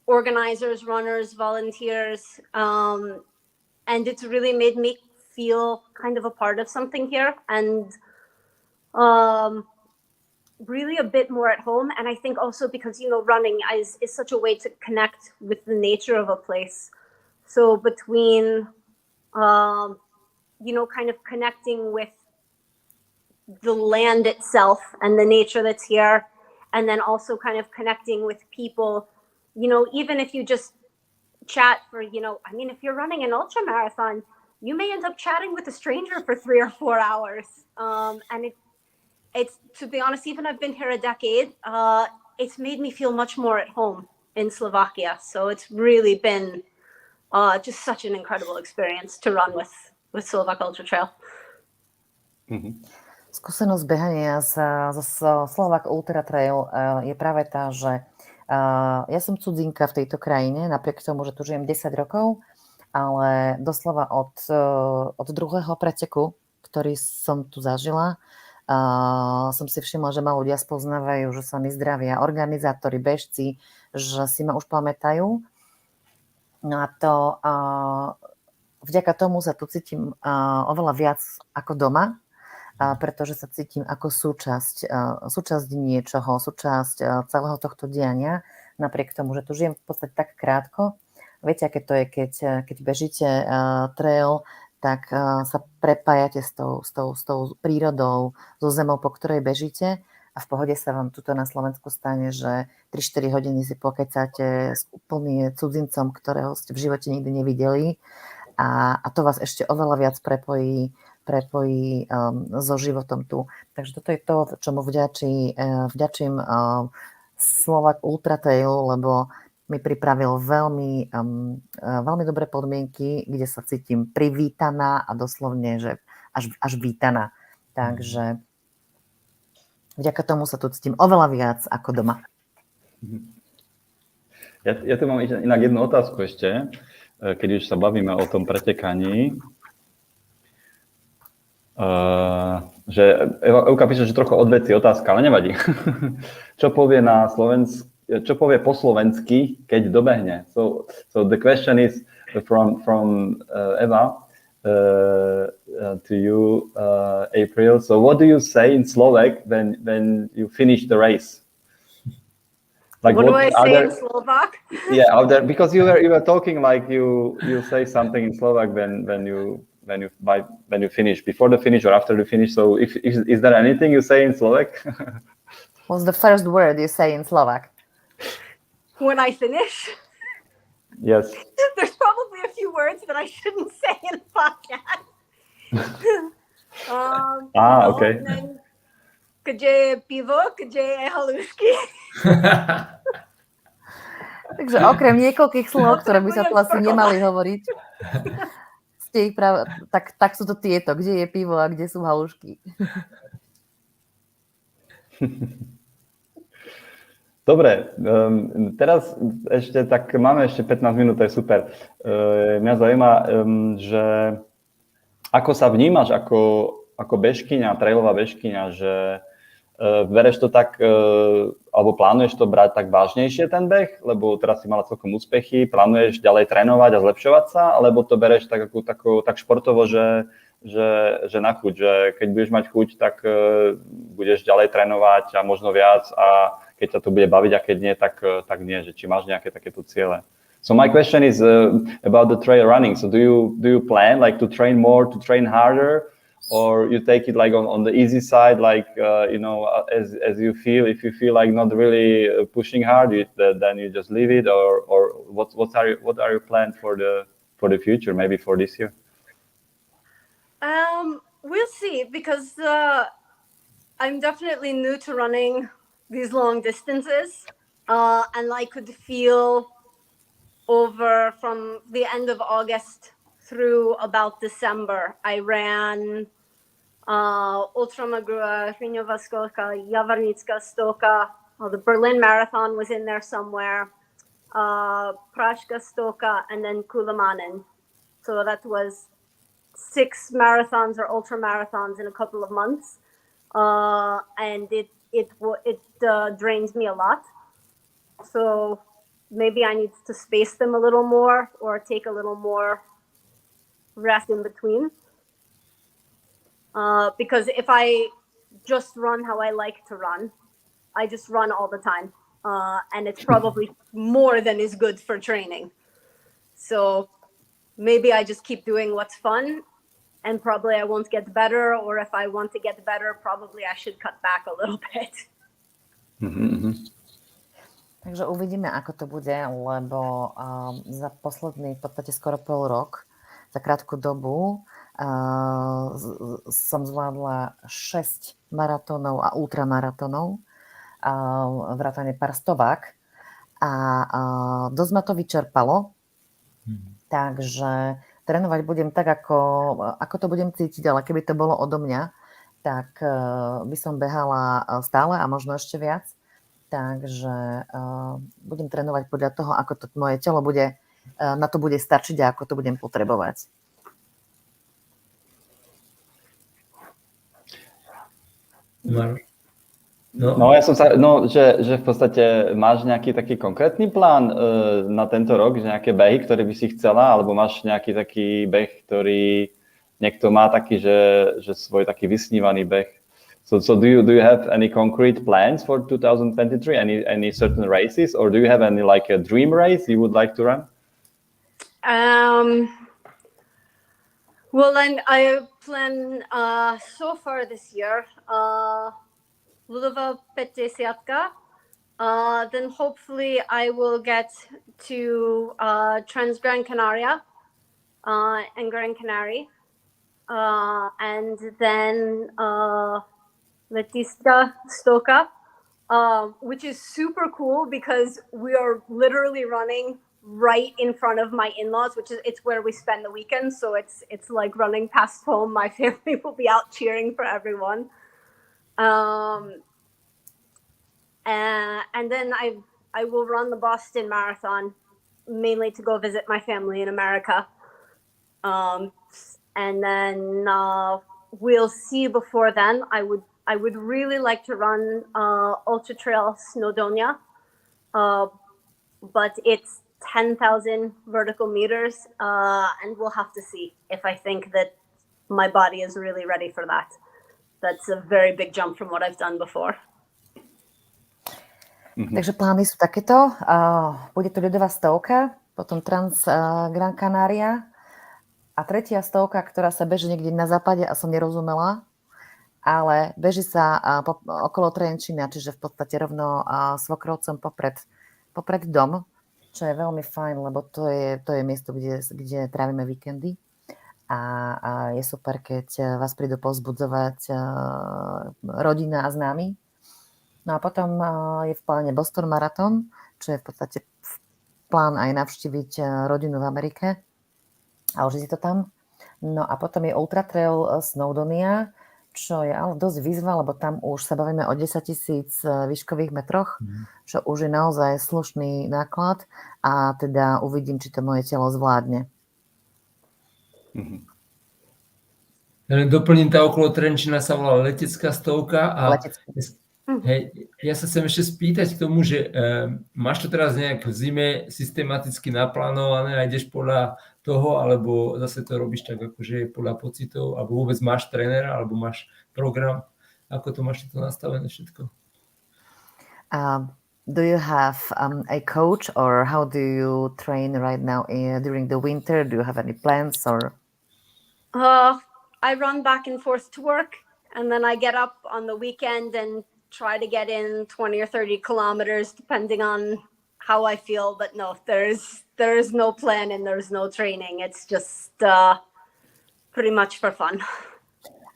organizers, runners, volunteers. And it's really made me feel kind of a part of something here, and really a bit more at home. And I think also because, running is such a way to connect with the nature of a place. So between, kind of connecting with the land itself and the nature that's here, and then also kind of connecting with people, even if you just chat for, if you're running an ultra marathon, you may end up chatting with a stranger for 3 or 4 hours. And it's, to be honest, even I've been here a decade, it's made me feel much more at home in Slovakia. So it's really been just such an incredible experience to run with Slovak Ultra Trail. Skúsenosť behania zo Slovak Ultratrail je práve tá, že ja som cudzinka v tejto krajine, napriek tomu, že tu žijem 10 rokov, ale doslova od druhého preteku, ktorý som tu zažila, som si všimla, že ma ľudia spoznávajú, že sa mi zdravia organizátori, bežci, že si ma už pamätajú. No a to vďaka tomu sa tu cítim oveľa viac ako doma, pretože sa cítim ako súčasť niečoho, súčasť celého tohto diania, napriek tomu, že tu žijem v podstate tak krátko. Viete, aké to je, keď bežíte trail, tak sa prepájate s tou prírodou, so zemou, po ktorej bežíte, a v pohode sa vám tuto na Slovensku stane, že 3-4 hodiny si pokecáte s úplným cudzincom, ktorého ste v živote nikdy nevideli, a to vás ešte oveľa viac prepojí so životom tu. Takže toto je to, čomu vďačím Slovak Ultratrail, lebo mi pripravil veľmi dobré podmienky, kde sa cítim privítaná a doslovne, že až vítaná. Takže vďaka tomu sa tu cítim oveľa viac ako doma. Ja tu mám inak jednu otázku ešte, keď už sa bavíme o tom pretekaní. Že Euka píše, že trochu odveci otázka, ale nevadí. Čo povie po slovensky, keď dobehne? So the question is from Eva to you, April. So what do you say in Slovak when you finish the race? Like what do I say in Slovak? Yeah, because you were talking like you say something in Slovak when you finish, before the finish or after the finish. So is there anything you say in Slovak? What's the first word you say in Slovak? When I finish? Yes. There's probably a few words that I shouldn't say in a podcast. Okay. Kde je pivo, kde je halušky. Takže okrem niekoľkých slov, ktoré by sa tu asi nemali hovoriť, tak sú to tieto, kde je pivo a kde sú halušky. Dobre, teraz ešte tak máme ešte 15 minút, to je super. Mňa zaujíma, že ako sa vnímaš ako bežkyňa, trailová bežkyňa, že bereš to tak, alebo plánuješ to brať tak vážnejšie ten beh, lebo teraz si mala celkom úspechy, plánuješ ďalej trénovať a zlepšovať sa, alebo to bereš tak športovo, že na chuť, že keď budeš mať chuť, tak budeš ďalej trénovať a možno viac, a keď ťa to bude baviť a keď nie, tak nie, že či máš nejaké takéto ciele. So my question is about the trail running. So do you plan like to train more, to train harder, or you take it like on the easy side, like as you feel? If you feel like not really pushing hard, then you just leave it, or what are your plans for the future, maybe for this year? We'll see, because I'm definitely new to running these long distances, and I could feel over from the end of August through about December. I ran Ultramagrua, Hriňová stovka, Javarnická stovka. The Berlin Marathon was in there somewhere. Pražská stovka, and then Kulamanen. So that was 6 marathons or ultra marathons in a couple of months. and it drains me a lot. So maybe I need to space them a little more or take a little more rest in between. Because if I just run how I like to run, I just run all the time. And it's probably more than is good for training. So maybe I just keep doing what's fun, and probably I won't get better, or if I want to get better, probably I should cut back a little bit. Takže uvidíme, ako to bude, lebo za posledný v podstate skoro pol rok, za krátku dobu, som zvládla 6 maratónov a ultramaratónov, vrátane pár stovák, a dosť ma to vyčerpalo, takže trénovať budem tak, ako to budem cítiť, ale keby to bolo odo mňa, tak by som behala stále a možno ešte viac. Takže budem trénovať podľa toho, ako to moje telo na to bude stačiť a ako to budem potrebovať. Že v podstate máš nejaký taký konkrétny plán na tento rok, že nejaké behy, ktoré by si chcela, alebo máš nejaký taký beh, ktorý niekto má taký, že svoj taký vysnívaný beh. So do you have any concrete plans for 2023? Any certain races, or do you have any like a dream race you would like to run? Well, I plan so far this year Ludova 50. Then hopefully I will get to Gran Canaria and Gran Canary, and then Letista Stoka, which is super cool because we are literally running right in front of my in-laws, it's where we spend the weekend. So it's like running past home. My family will be out cheering for everyone. And then I will run the Boston Marathon, mainly to go visit my family in America. And then we'll see before then. I would really like to run Ultra Trail Snowdonia, but it's 10,000 vertical meters, and we'll have to see if I think that my body is really ready for that. That's a very big jump from what I've done before. Takže plány sú takéto. Bude to ľudová 100, potom Gran Canaria a tretia 100, ktorá sa beží niekde na západe a som nerozumela, ale beží sa okolo Trenčína, čiže v podstate rovno Svokrovcom popred dom, čo je veľmi fajn, lebo to je miesto, kde trávime víkendy. A je super, keď vás prídu povzbudzovať rodina a známi. No a potom je v pláne Boston Marathon, čo je v podstate plán aj navštíviť rodinu v Amerike a užiť si to tam. No a potom je Ultra Trail Snowdonia, čo je ale dosť výzva, lebo tam už sa bavíme o 10 000 výškových metroch, čo už je naozaj slušný náklad a teda uvidím, či to moje telo zvládne. Doplním, tá okolo Trenčína sa volá letecká 100 hej, ja sa chcem ešte spýtať k tomu, že máš to teraz nejak v zime systematicky naplánované a ideš podľa toho, alebo zase to robíš tak akože podľa pocitov, alebo vôbec máš trénera, alebo máš program, ako to máš to nastavené všetko? Do you have a coach, or how do you train right now during the winter? Do you have any plans, or? I run back and forth to work, and then I get up on the weekend and try to get in 20 or 30 kilometers, depending on how I feel. But no, there is no plan and there's no training. It's just pretty much for fun.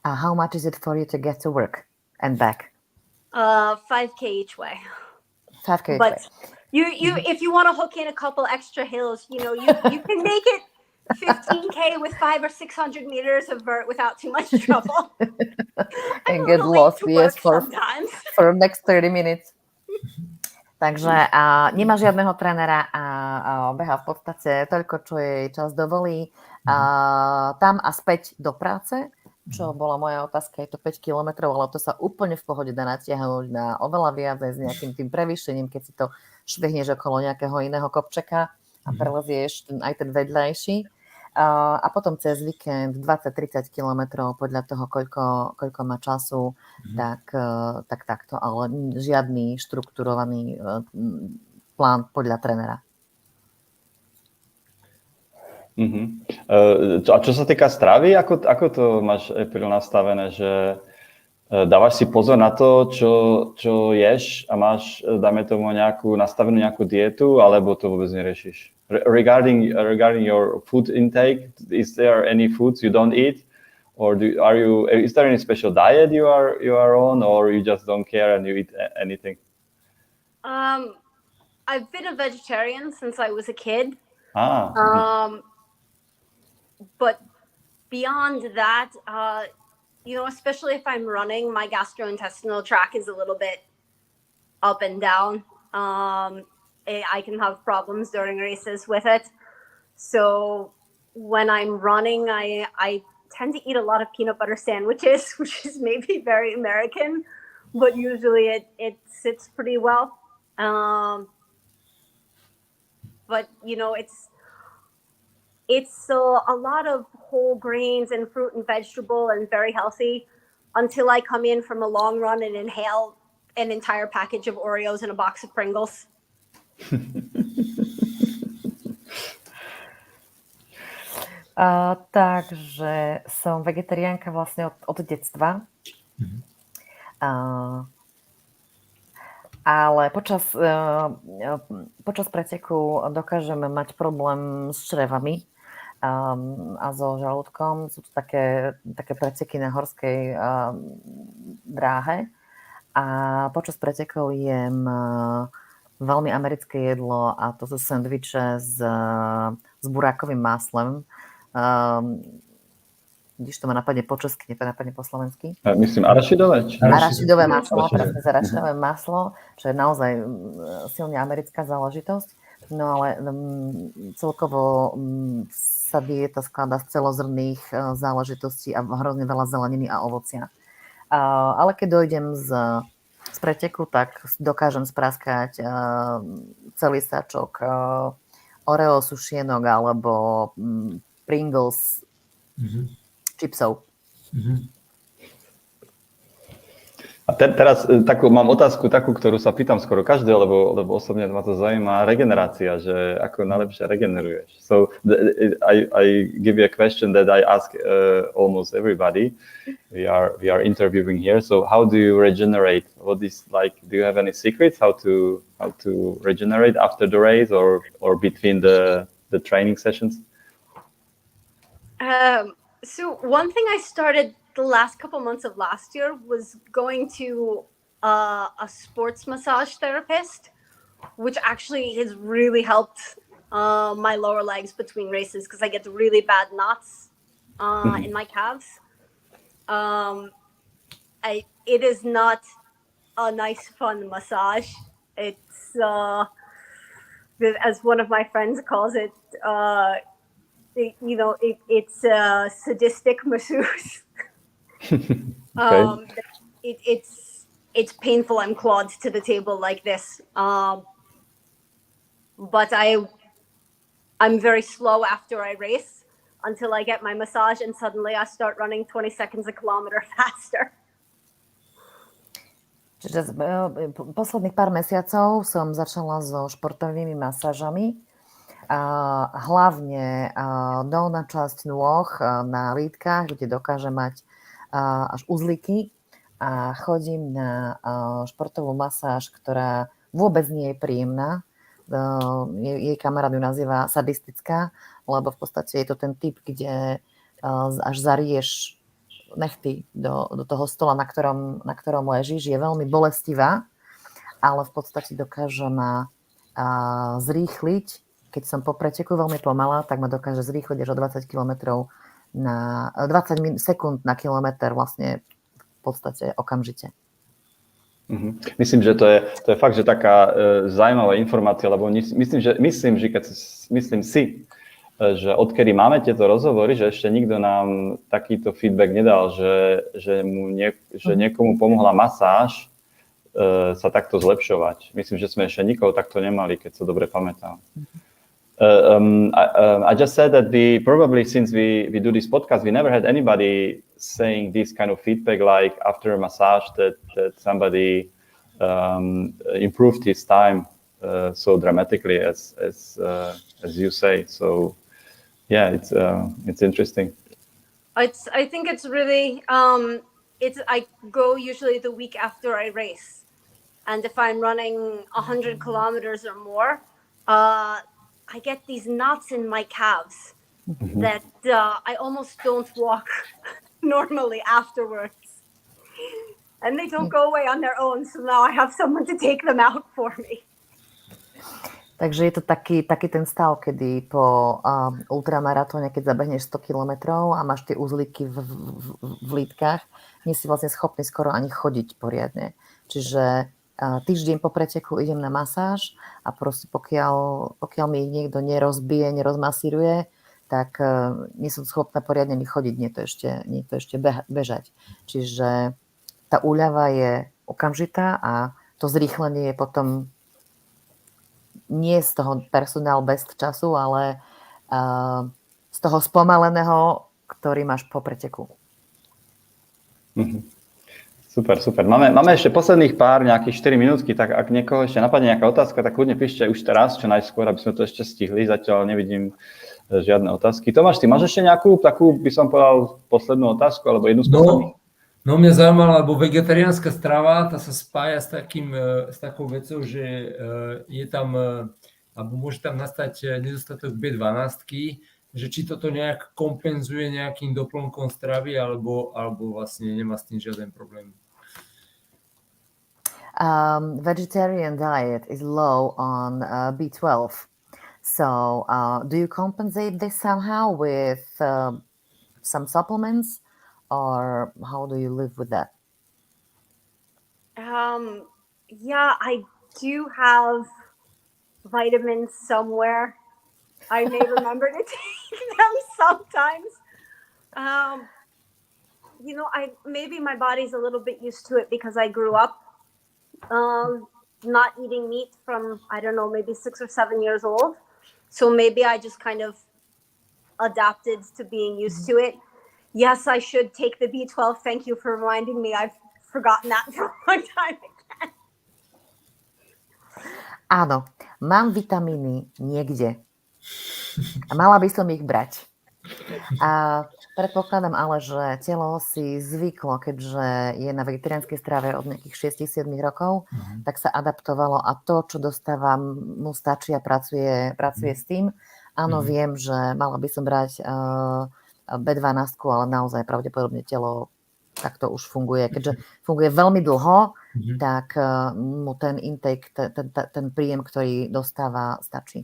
How much is it for you to get to work and back? 5K each way. 5K each but way. you if you want to hook in a couple extra hills, you can make it 15K with 500 or 600 meters of vert without too much trouble. And get lost, yes, for next 30 minutes. Takže nemá žiadneho trénera a beha v podstate toľko, čo jej čas dovolí. Tam a späť do práce čo bola moja otázka, je to 5 kilometrov, ale to sa úplne v pohode dá natiahnuť na oveľa viac aj s nejakým tým prevýšením, keď si to švihneš okolo nejakého iného kopčeka a prelezieš aj ten vedľajší. A potom cez víkend 20-30 kilometrov podľa toho, koľko má času, tak takto, ale žiadny štrukturovaný plán podľa trénera. A čo sa týka stravy, ako to máš, April, nastavené, že dávaš si pozor na to, čo ješ a máš, dajme tomu, nastavenú nejakú dietu, alebo to vôbec neriešiš? Regarding your food intake, is there any foods you don't eat, or is there any special diet you are on, or you just don't care and you eat anything? I've been a vegetarian since I was a kid. But beyond that, especially if I'm running, my gastrointestinal tract is a little bit up and down. I can have problems during races with it. So when I'm running, I tend to eat a lot of peanut butter sandwiches, which is maybe very American, but usually it sits pretty well. But it's a lot of whole grains and fruit and vegetable and very healthy until I come in from a long run and inhale an entire package of Oreos and a box of Pringles. Takže som vegetariánka vlastne od detstva. Ale počas preteku dokážeme mať problém s črevami a so žalúdkom. Sú to také preteky na horskej dráhe. A počas pretekov jem veľmi americké jedlo a to sú sendviče s burákovým máslem. Když to ma napadne po česky, nie to napadne po slovensky. Myslím arašidové? Arašidové maslo, presne arašidové maslo, čo je naozaj silne americká záležitosť. No ale celkovo sa dieta skladá z celozrnných záležitostí a hrozne veľa zeleniny a ovocia. Ale keď dojdem z preteku, tak dokážem spráskať celý sačok Oreo sušienok alebo Pringles čipsov. A teraz mám otázku, ktorú sa pýtam skoro každého, lebo osobne ma to zaujíma, regenerácia, že ako najlepšie regeneruješ. So I give you a question that I ask almost everybody. We are interviewing here. So how do you regenerate? What is do you have any secrets how to regenerate after the race or between the training sessions? So one thing I started the last couple months of last year was going to a sports massage therapist, which actually has really helped my lower legs between races because I get really bad knots in my calves. It is not a nice, fun massage. It's, as one of my friends calls it, it's a sadistic masseuse. Okay. It's painful. I'm clawed to the table like this. But I'm very slow after I race until I get my massage and suddenly I start running 20 seconds a kilometer faster. Čiže posledných pár mesiacov som začala so športovými masážami. Hlavne dolná časť nôh na lítkach, kde dokáže mať až uzlíky a chodím na športovú masáž, ktorá vôbec nie je príjemná. Jej kamarát ju nazýva sadistická, lebo v podstate je to ten typ, kde až zarieš nechty do toho stola, na ktorom ležíš, je veľmi bolestivá, ale v podstate dokáže ma zrýchliť. Keď som po preteku veľmi pomalá, tak ma dokáže zrýchliť až o 20 kilometrov na 20 sekúnd na kilometr vlastne v podstate okamžite. Myslím, že to je fakt, že taká zaujímavá informácia, lebo myslím si, že odkedy máme tieto rozhovory, že ešte nikto nám takýto feedback nedal, že niekomu pomohla masáž sa takto zlepšovať. Myslím, že sme ešte nikoho takto nemali, keď sa dobre pamätám. I just said that probably since we do this podcast, we never had anybody saying this kind of feedback, like after a massage that somebody improved his time so dramatically as you say. So yeah, it's interesting. I think it's really I go usually the week after I race, and if I'm running 100 kilometers or more, I get these knots in my calves that I almost don't walk normally afterwards. And they don't go away on their own, so now I have someone to take them out for me. Takže je to taký ten stav, kedy po ultramaratóne, keď zabehneš 100 kilometrov a máš tie uzlíky v lítkach, nie si vlastne schopný skoro ani chodiť poriadne. Čiže týždeň po preteku idem na masáž a proste pokiaľ mi niekto nerozbije, nerozmasíruje, tak nie som schopná poriadne ni chodiť, nie to ešte bežať. Čiže tá úľava je okamžitá a to zrýchlenie je potom nie z toho personal best času, ale z toho spomaleného, ktorý máš po preteku. Super. Máme ešte posledných pár, nejakých 4 minútky, tak ak niekoho ešte napadne nejaká otázka, tak kľudne píšte už teraz, čo najskôr, aby sme to ešte stihli. Zatiaľ nevidím žiadne otázky. Tomáš, ty máš ešte nejakú takú, by som povedal, poslednú otázku, alebo jednu z posledných? No mňa zaujímala, lebo vegetariánska strava, tá sa spája s takou vecou, že je tam, alebo môže tam nastať nedostatok B12, že či toto nejak kompenzuje nejakým doplnkom stravy, alebo vlastne nemá s tým žiaden problém. Vegetarian diet is low on B12. So do you compensate this somehow with some supplements, or how do you live with that? Yeah, I do have vitamins somewhere. I may remember to take them sometimes. Maybe my body's a little bit used to it because I grew up not eating meat from, I don't know, maybe 6 or 7 years old. So maybe I just kind of adapted to being used to it. Yes, I should take the B12. Thank you for reminding me. I've forgotten that for a long time again. Áno, mám vitamíny niekde. A mala by som ich brať. A predpokladám ale, že telo si zvyklo, keďže je na vegetariánskej strave od nejakých 6-7 rokov, tak sa adaptovalo a to, čo dostávam, mu stačí a pracuje s tým. Áno, viem, že mala by som brať B12, ale naozaj pravdepodobne telo takto už funguje. Keďže funguje veľmi dlho, tak mu ten intake, ten príjem, ktorý dostáva, stačí.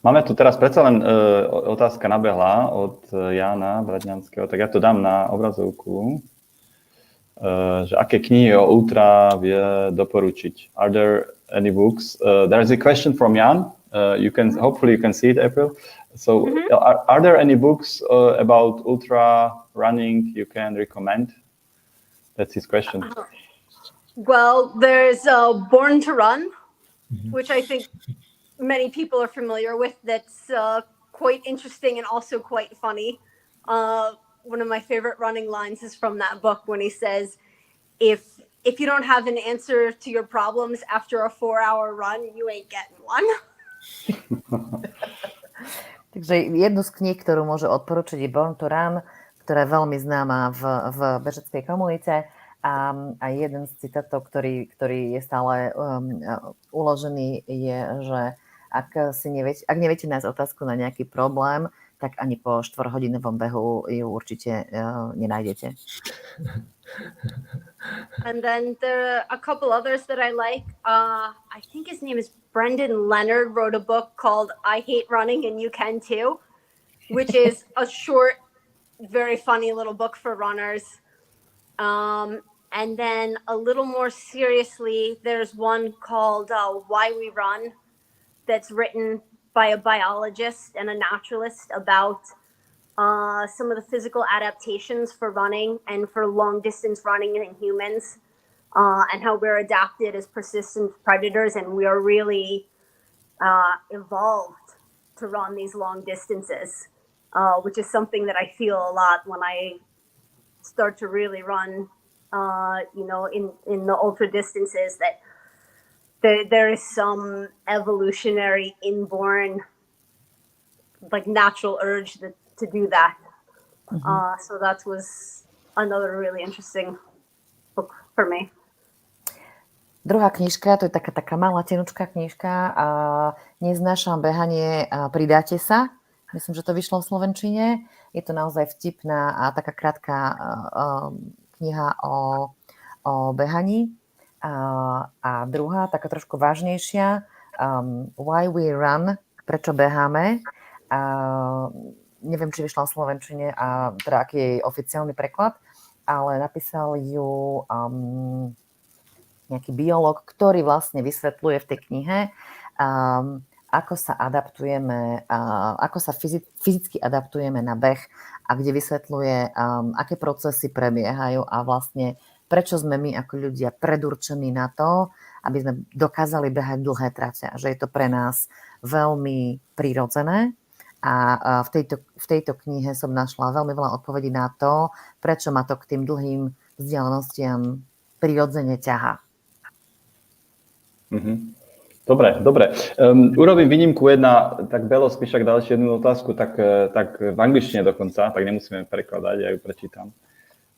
Máme tu teraz predsa len otázka nabehla od Jána Bradňanského, tak ja to dám na obrazovku, že aké knihy o ultra vie doporučiť. Are there any books? There's a question from Jan. Hopefully you can see it, April. So are there any books about ultra running you can recommend? That's his question. Well, there's Born to Run, which I think many people are familiar with. That's quite interesting and also quite funny. One of my favorite running lines is from that book when he says, if you don't have an answer to your problems after a 4-hour run, you ain't getting one. Takže jednu z kníh, ktorú môžu odporučiť, je Born to Run, ktorá je veľmi známa v bežeckej komunite. A jeden z citátov, ktorý je stále uložený, je, že ak neviete nájsť otázku na nejaký problém, tak ani po 4-hodinovom behu ju určite nenájdete. And then there are a couple others that I like. I think his name is Brendan Leonard, wrote a book called I Hate Running and You Can Too, which is a short, very funny little book for runners. And then a little more seriously, there's one called Why We Run that's written by a biologist and a naturalist about some of the physical adaptations for running and for long distance running in humans, and how we're adapted as persistent predators, and we are really evolved to run these long distances, which is something that I feel a lot when I start to really run, in the ultra distances, that there is some evolutionary inborn, like, natural urge to do that. So that was another really interesting book for me. Druhá knižka, to je taká malá tenučká knižka, Neznášam behanie, pridáte sa. Myslím, že to vyšlo v slovenčine. Je to naozaj vtipná a taká krátka kniha o behaní. A druhá, taká trošku vážnejšia, Why we run, prečo beháme. Neviem, či vyšla v slovenčine a teda aký je jej oficiálny preklad, ale napísal ju nejaký biológ, ktorý vlastne vysvetľuje v tej knihe, ako sa adaptujeme, ako sa fyzicky adaptujeme na beh a kde vysvetľuje, aké procesy prebiehajú a vlastne prečo sme my ako ľudia predurčení na to, aby sme dokázali behať dlhé trate a že je to pre nás veľmi prirodzené. A v tejto knihe som našla veľmi veľa odpovedí na to, prečo ma to k tým dlhým vzdialenostiam prirodzene ťahá. Dobre. Urobím výnimku jedna, tak Belo, spíš ak ďalšiu jednu otázku, tak v angličtine dokonca, tak nemusíme prekladať, ja ju prečítam.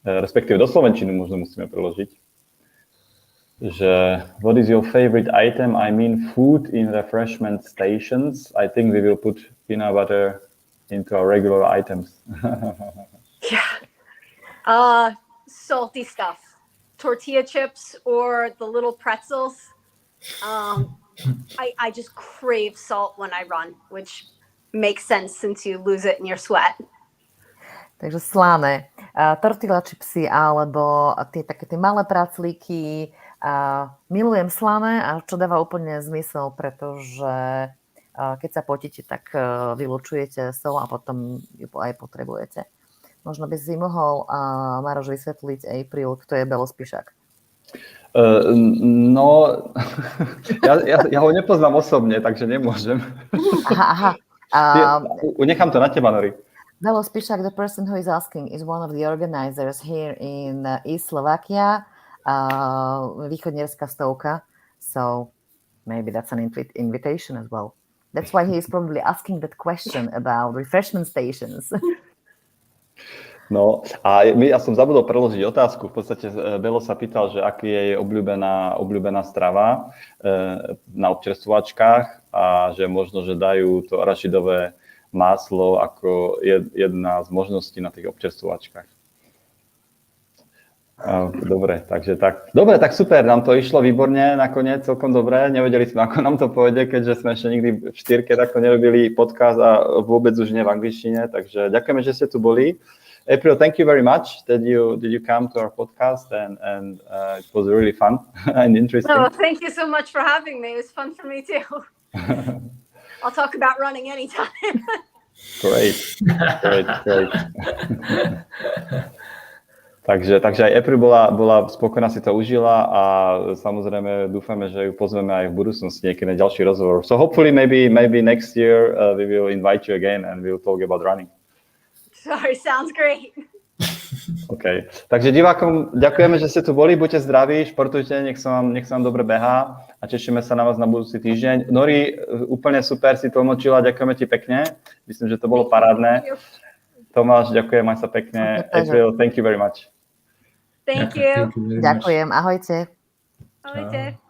Respektíve do slovenčiny možno musíme preložiť. Že what is your favorite item? I mean food in refreshment stations. I think we will put peanut butter into our regular items. Yeah. Salty stuff. Tortilla chips or the little pretzels. I just crave salt when I run, which makes sense since you lose it in your sweat. Takže slané. Tortilla chipsy alebo tie malé praclíky. Milujem slané, a čo dáva úplne zmysel, pretože keď sa potíte, tak vylučujete sol a potom ju aj potrebujete. Možno by si mohol, Maroš, vysvetliť April, kto je Belo Spišák. No, ja ho nepoznám osobne, takže nemôžem. Aha. Nechám to na teba, Nori. Belo Spišák, the person who is asking, is one of the organizers here in East Slovakia, východnierská stovka. So maybe that's an invitation as well. That's why he is probably asking that question about refreshment stations. No a ja som zabudol preložiť otázku. V podstate Belo sa pýtal, že aký je jej obľúbená strava na občerstvovačkách a že možno, že dajú to arašidové máslo ako jedna z možností na tých občerstvovačkách. Dobre, takže tak. Dobre, tak super, nám to išlo výborne nakoniec, celkom dobre. Nevedeli sme, ako nám to pôjde, keďže sme ešte nikdy v štyrke takto nerobili podcast a vôbec už nie v angličtine, takže ďakujeme, že ste tu boli. April, thank you very much that you come to our podcast and it was really fun and interesting. Oh, thank you so much for having me. It was fun for me too. I'll talk about running anytime. Great. Takže aj April bola spokojná, si to užila a samozrejme dúfame, že ju pozveme aj v budúcnosti niekedy na ďalší rozhovor. So hopefully maybe next year we will invite you again and we'll talk about running. Sorry, sounds great. OK. Takže divákom ďakujeme, že ste tu boli, buďte zdraví, športujte, nech sa vám dobre behá a tešíme sa na vás na budúci týždeň. Nori, úplne super si tlmočila, ďakujeme ti pekne. Myslím, že to bolo parádne. Tomáš, ďakujem, maj sa pekne. April, thank you very much. Thank you. Ďakujem, ahojte. Ahojte.